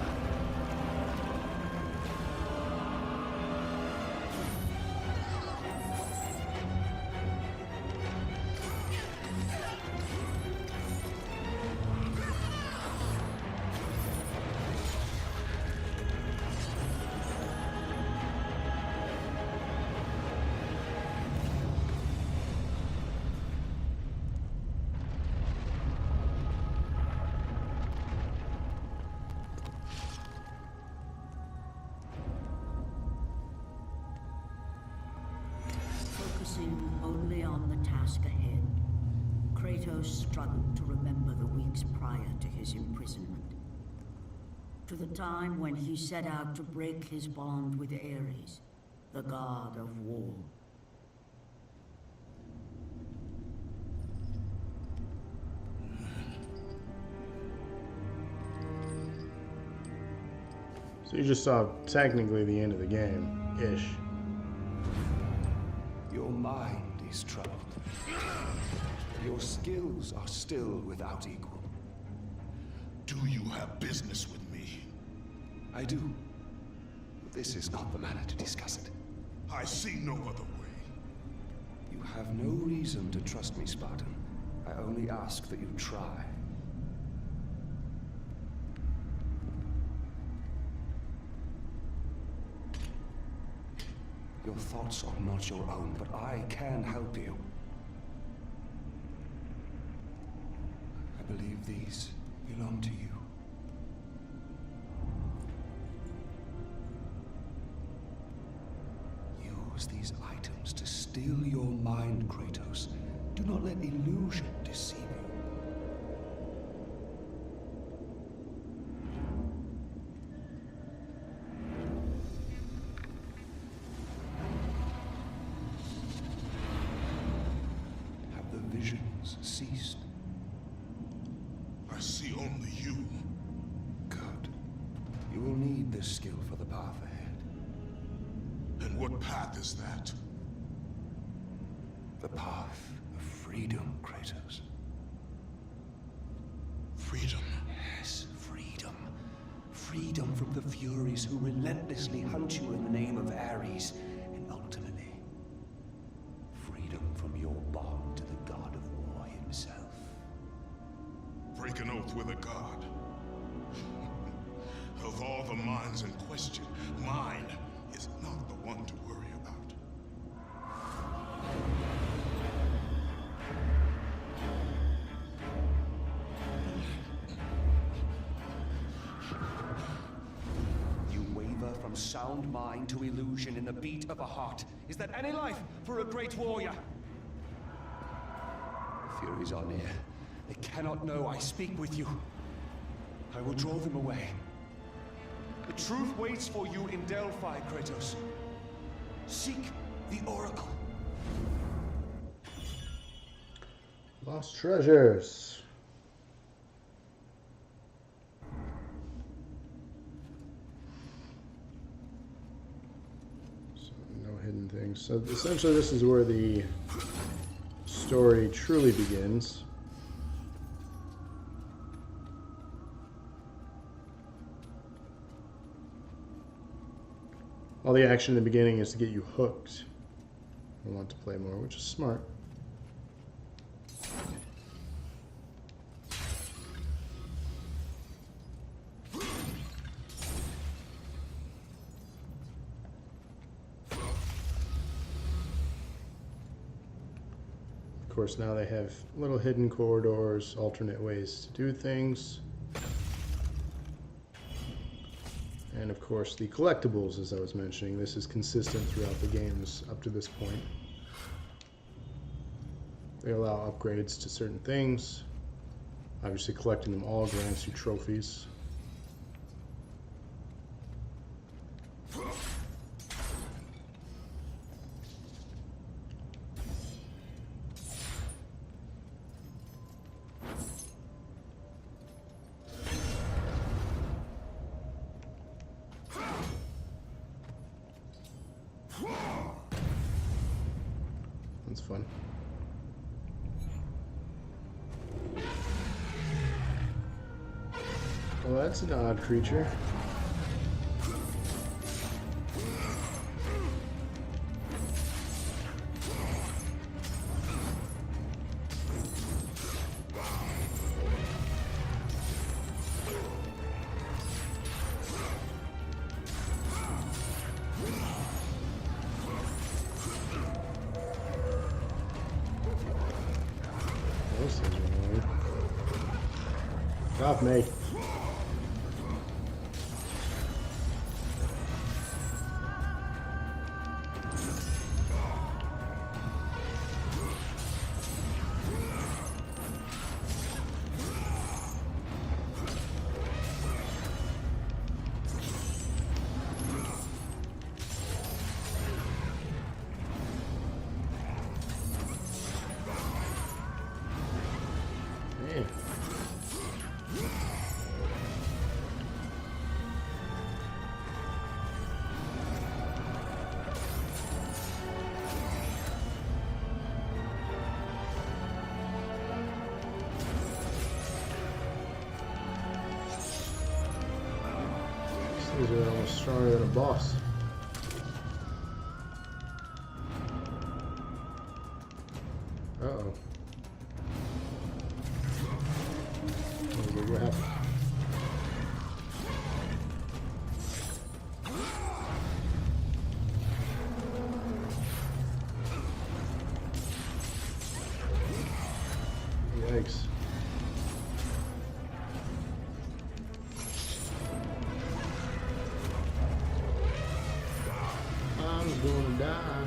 Focusing only on the task ahead, Kratos struggled to remember the weeks prior to his imprisonment. To the time when he set out to break his bond with Ares, the god of war.
So you just saw technically the end of the game, ish.
Your mind is troubled. Your skills are still without equal.
Do you have business with me?
I do. This is not the manner to discuss it.
I see no other way.
You have no reason to trust me, Spartan. I only ask that you try. Your thoughts are not your own, but I can help you. I believe these belong to you. Use these items to steal your mind, Kratos. Do not let illusion deceive you. Have the visions ceased? You will need this skill for the path ahead.
And what path is that?
The path of freedom, Kratos.
Freedom.
Yes, freedom. Freedom from the Furies who relentlessly hunt you in the name of Ares. And ultimately, freedom from your bond to the god of war himself.
Break an oath with a god. Of all the minds in question, mine is not the one to worry about.
You waver from sound mind to illusion in the beat of a heart. Is that any life for a great warrior? The Furies are near. They cannot know I speak with you. I will draw them away. The truth waits for you in Delphi, Kratos. Seek the Oracle.
Lost treasures. So no hidden things. So essentially this is where the story truly begins. All the action in the beginning is to get you hooked. I want to play more, which is smart. Of course, now they have little hidden corridors, alternate ways to do things. And of course, the collectibles, as I was mentioning, this is consistent throughout the games up to this point. They allow upgrades to certain things. Obviously, collecting them all grants you trophies. That's fun. Well, that's an odd creature. Those things are annoying. Get off me. Man. These things are almost stronger than a boss. Uh-oh. What happened? Yikes. I'm gonna die.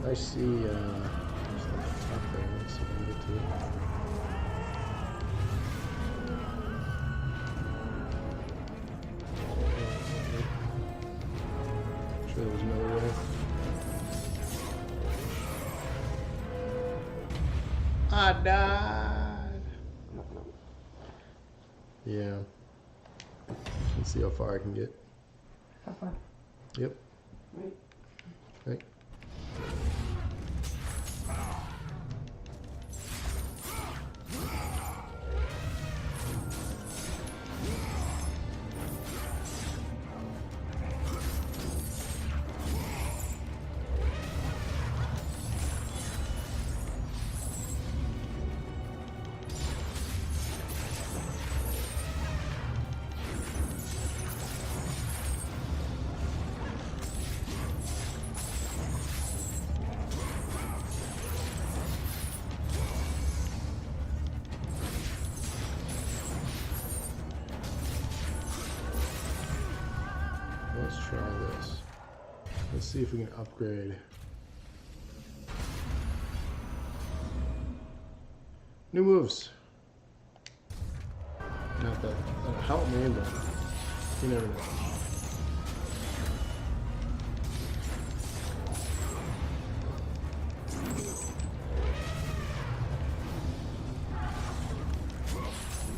I see, there's stuff up there. Let's see if I can get to it. died. Yeah. Let's see how far I can get.
How far?
Yep.
Wait.
Right. Let's try this. Let's see if we can upgrade. New moves. Not that that'll help me, but you never know.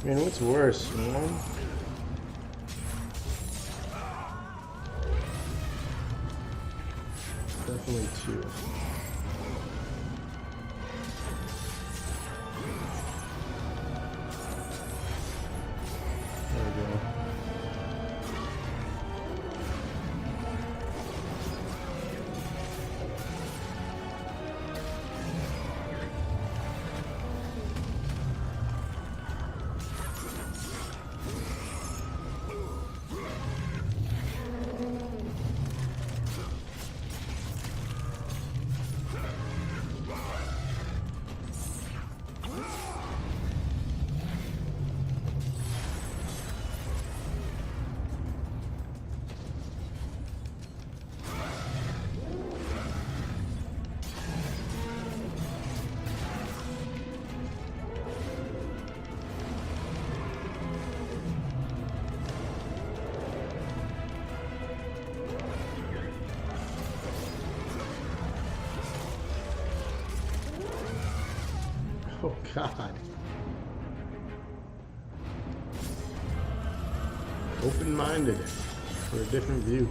Man, what's worse, man? Definitely two. There we go. Oh God. Open-minded for a different view.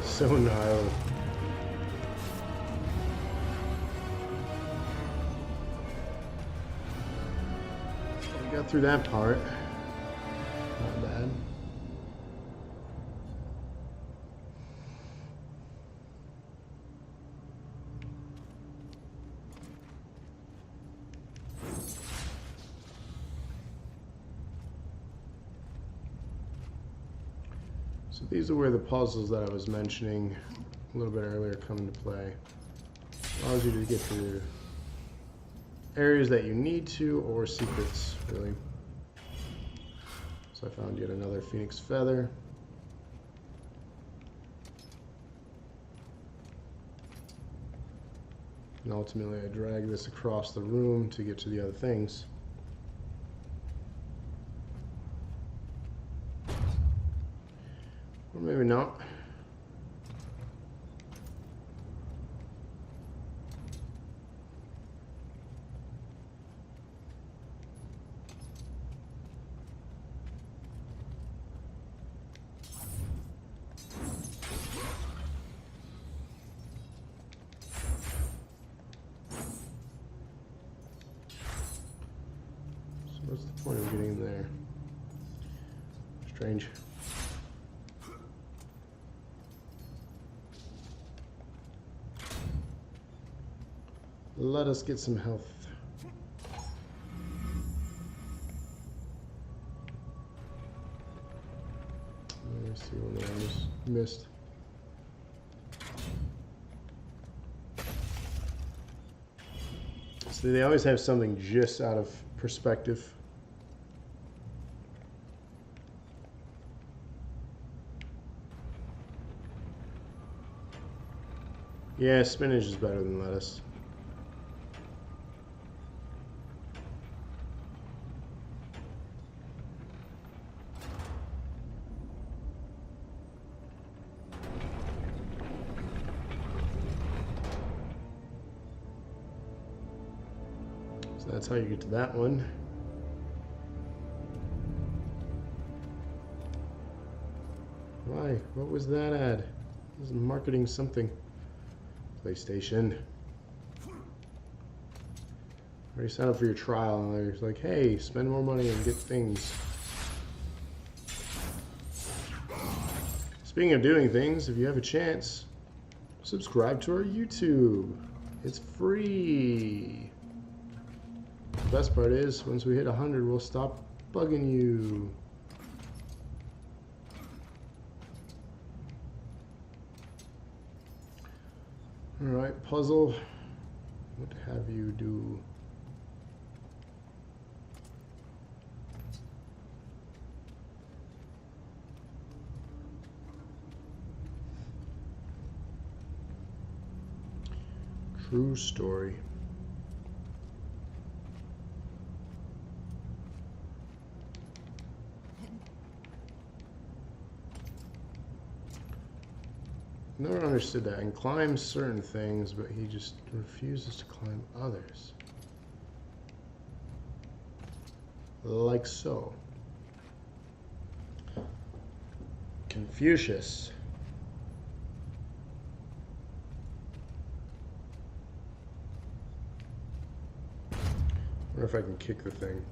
So gnarly. We got through that part. Not bad. So these are where the puzzles that I was mentioning a little bit earlier come into play. Allows you to get to areas that you need to, or secrets, really. So I found yet another Phoenix Feather. And ultimately I drag this across the room to get to the other things. Or maybe not. So what's the point of getting there? Strange. Let us get some health. Let me see one that I just missed. So they always have something just out of perspective. Yeah, spinach is better than lettuce. So that's how you get to that one. Why? What was that ad? This is marketing something. PlayStation. Already signed up for your trial, and they're like, hey, spend more money and get things. Speaking of doing things, if you have a chance, subscribe to our YouTube. It's free. The best part is, once we hit 100, we'll stop bugging you. Alright, puzzle. What have you do? True story. Never understood that. And climbs certain things, but he just refuses to climb others. Like so. Confucius. I wonder if I can kick the thing.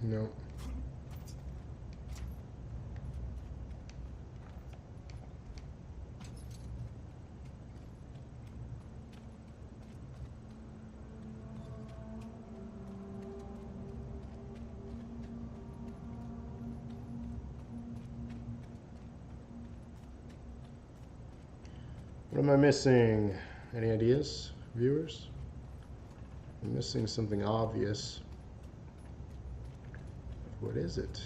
No. What am I missing? Any ideas, viewers? I'm missing something obvious. What is it?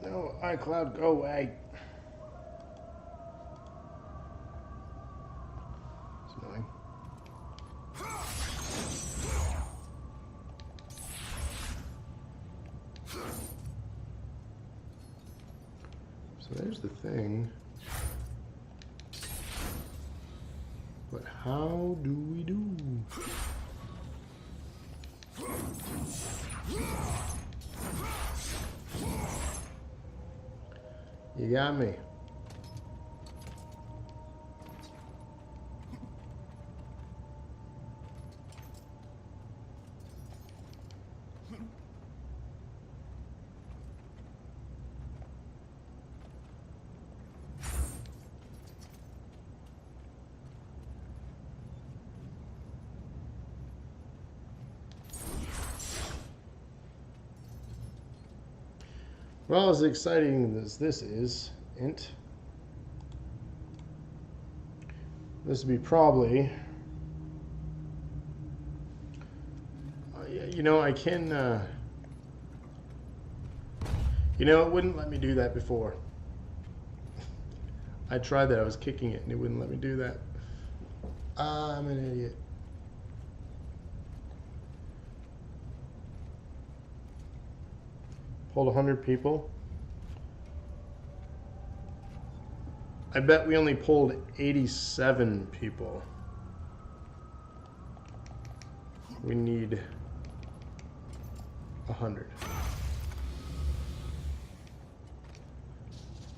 No, iCloud, go away. It's annoying. So there's the thing. But how do we do? You got me. Well, as exciting as this is, this would be probably, you know, I can, you know, it wouldn't let me do that before. I tried that, I was kicking it and it wouldn't let me do that. I'm an idiot. Hold 100 people. I bet we only pulled 87 people. We need 100.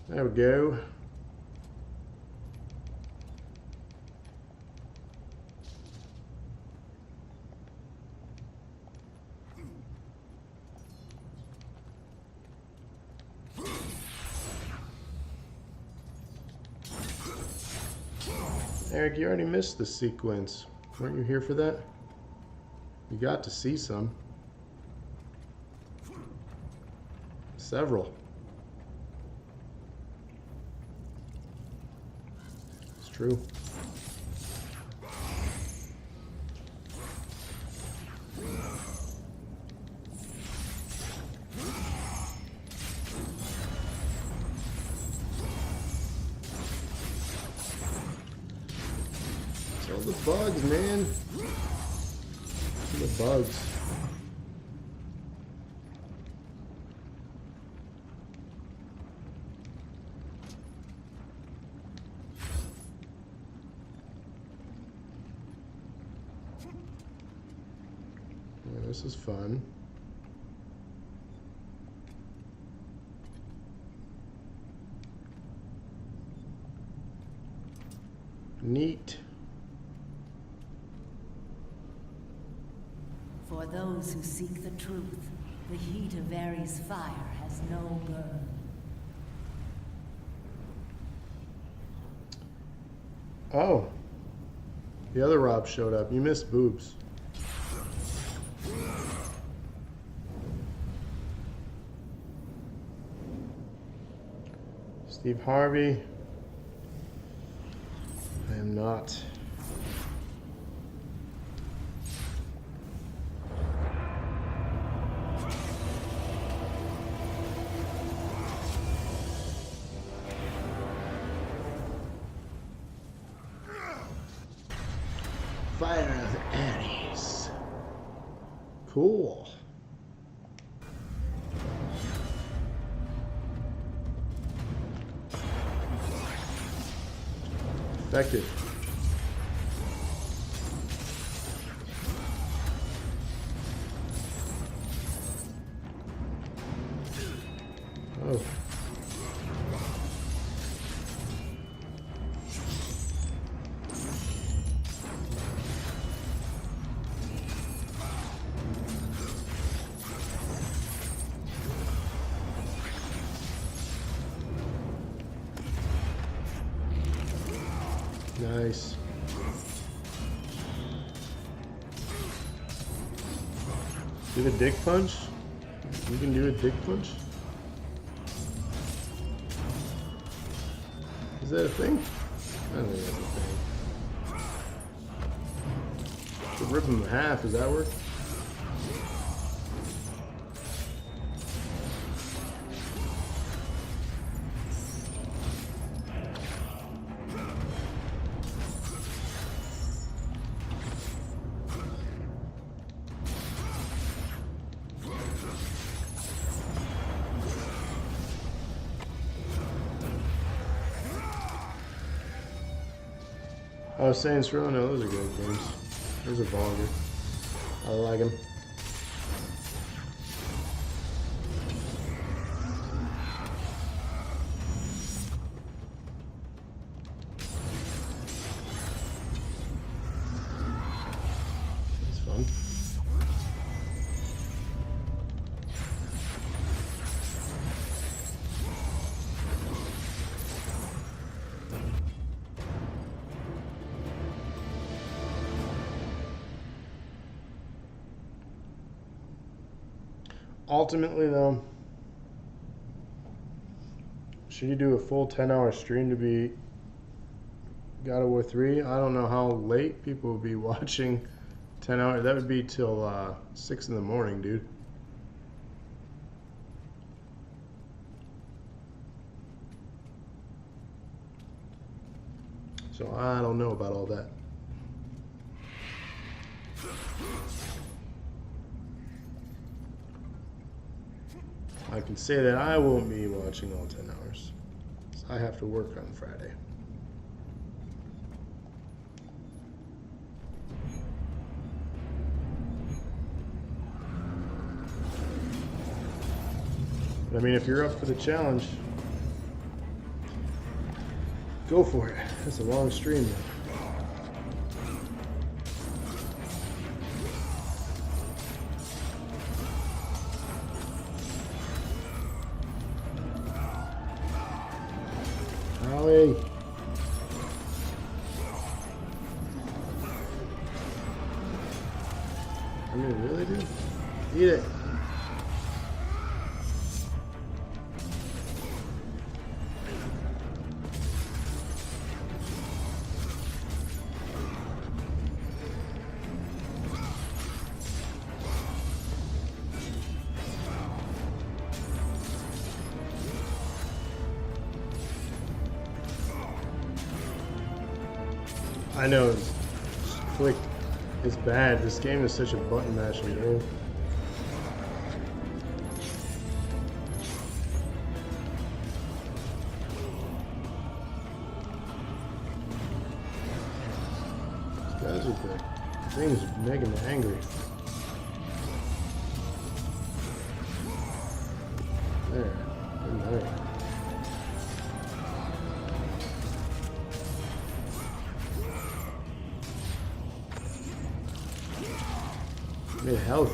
There we go. Eric, you already missed the sequence. Weren't you here for that? You got to see some. Several. It's true. Kill the bugs, man. Kill the bugs. Yeah, this is fun. Neat.
For those who seek the truth, the heat of Ares' fire has no burn.
Oh. The other Rob showed up. You missed boobs. Steve Harvey. I am not. Fire of Ares. Cool. Effective. Oh. Nice. Do the dick punch? You can do a dick punch? Is that a thing? I don't think that's a thing. To rip him in half, does that work? I was saying, Row, no, those are good games. Those are baller. I like them. It's fun. Ultimately, though, should you do a full 10-hour stream to be God of War 3? I don't know how late people will be watching 10 hours. That would be till 6 in the morning, dude. So I don't know about all that. I can say that I won't be watching all 10 hours. So I have to work on Friday. But I mean, if you're up for the challenge, go for it. That's a long stream, though. Eat it. I know it's click is bad. This game is such a button mashing game. These guys are good. This game is making me angry. There. Good night. Need health.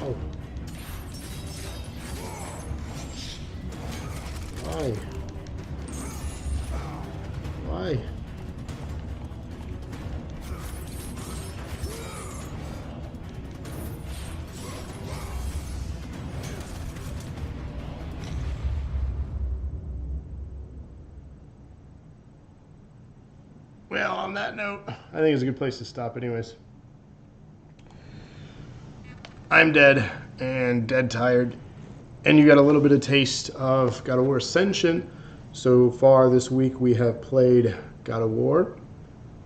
Ow. Why? Why? Well, on that note, I think it's a good place to stop anyways. I'm dead and dead tired. And you got a little bit of taste of God of War Ascension. So far this week we have played God of War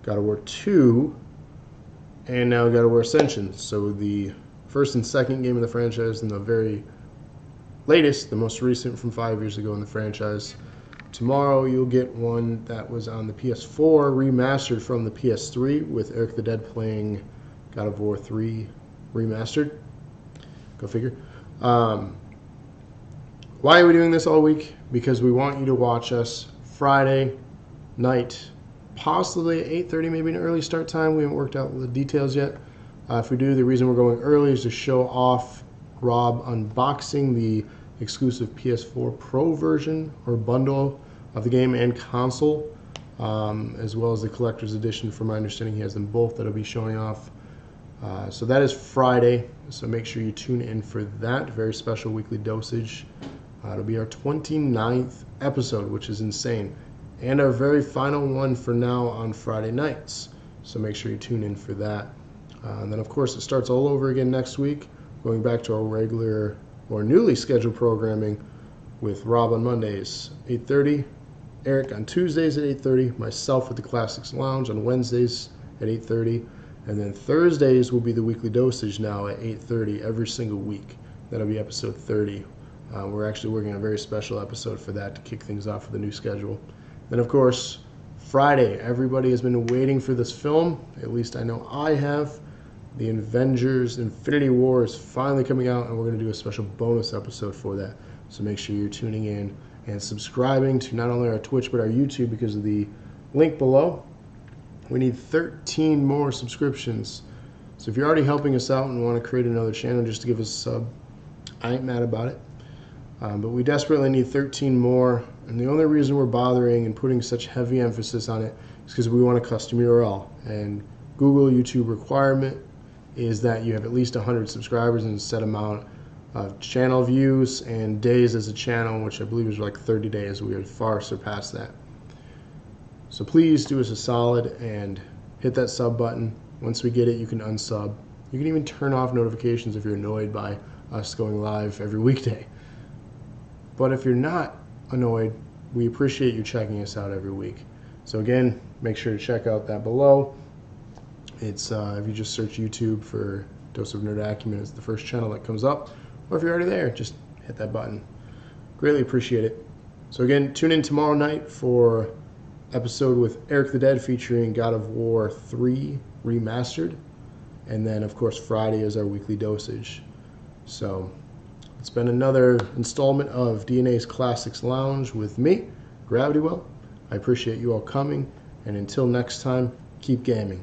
2, and now God of War Ascension. So the first and second game of the franchise and the very latest, the most recent from 5 years ago in the franchise. Tomorrow you'll get one that was on the PS4, remastered from the PS3, with Eric the Dead playing God of War 3 remastered. Go figure. Why are we doing this all week? Because we want you to watch us Friday night, possibly at 8:30, maybe an early start time. We haven't worked out the details yet. If we do, the reason we're going early is to show off Rob unboxing the exclusive PS4 Pro version or bundle of the game and console, as well as the collector's edition. From my understanding, he has them both that I'll be showing off. So that is Friday, so make sure you tune in for that very special weekly dosage. It'll be our 29th episode, which is insane, and our very final one for now on Friday nights. So make sure you tune in for that. And then, of course, it starts all over again next week, going back to our regular or newly scheduled programming with Rob on Mondays, 8:30, Eric on Tuesdays at 8:30, myself with the Classics Lounge on Wednesdays at 8:30, and then Thursdays will be the weekly dosage now at 8:30 every single week. That'll be episode 30. We're actually working on a very special episode for that to kick things off for the new schedule. Then, of course, Friday, everybody has been waiting for this film. At least I know I have. The Avengers Infinity War is finally coming out, and we're going to do a special bonus episode for that. So make sure you're tuning in and subscribing to not only our Twitch but our YouTube because of the link below. We need 13 more subscriptions. So if you're already helping us out and want to create another channel just to give us a sub, I ain't mad about it. But we desperately need 13 more, and the only reason we're bothering and putting such heavy emphasis on it is because we want a custom URL. And Google YouTube requirement is that you have at least 100 subscribers and a set amount of channel views and days as a channel, which I believe is like 30 days. We have far surpassed that. So please do us a solid and hit that sub button. Once we get it, you can unsub. You can even turn off notifications if you're annoyed by us going live every weekday. But if you're not annoyed, we appreciate you checking us out every week. So again, make sure to check out that below. It's if you just search YouTube for Dose of Nerd Acumen, it's the first channel that comes up. Or if you're already there, just hit that button. Greatly appreciate it. So again, tune in tomorrow night for episode with Eric the Dead featuring God of War 3 Remastered. And then, of course, Friday is our weekly dosage. So it's been another installment of DNA's Classics Lounge with me, Gravity Well. I appreciate you all coming. And until next time, keep gaming.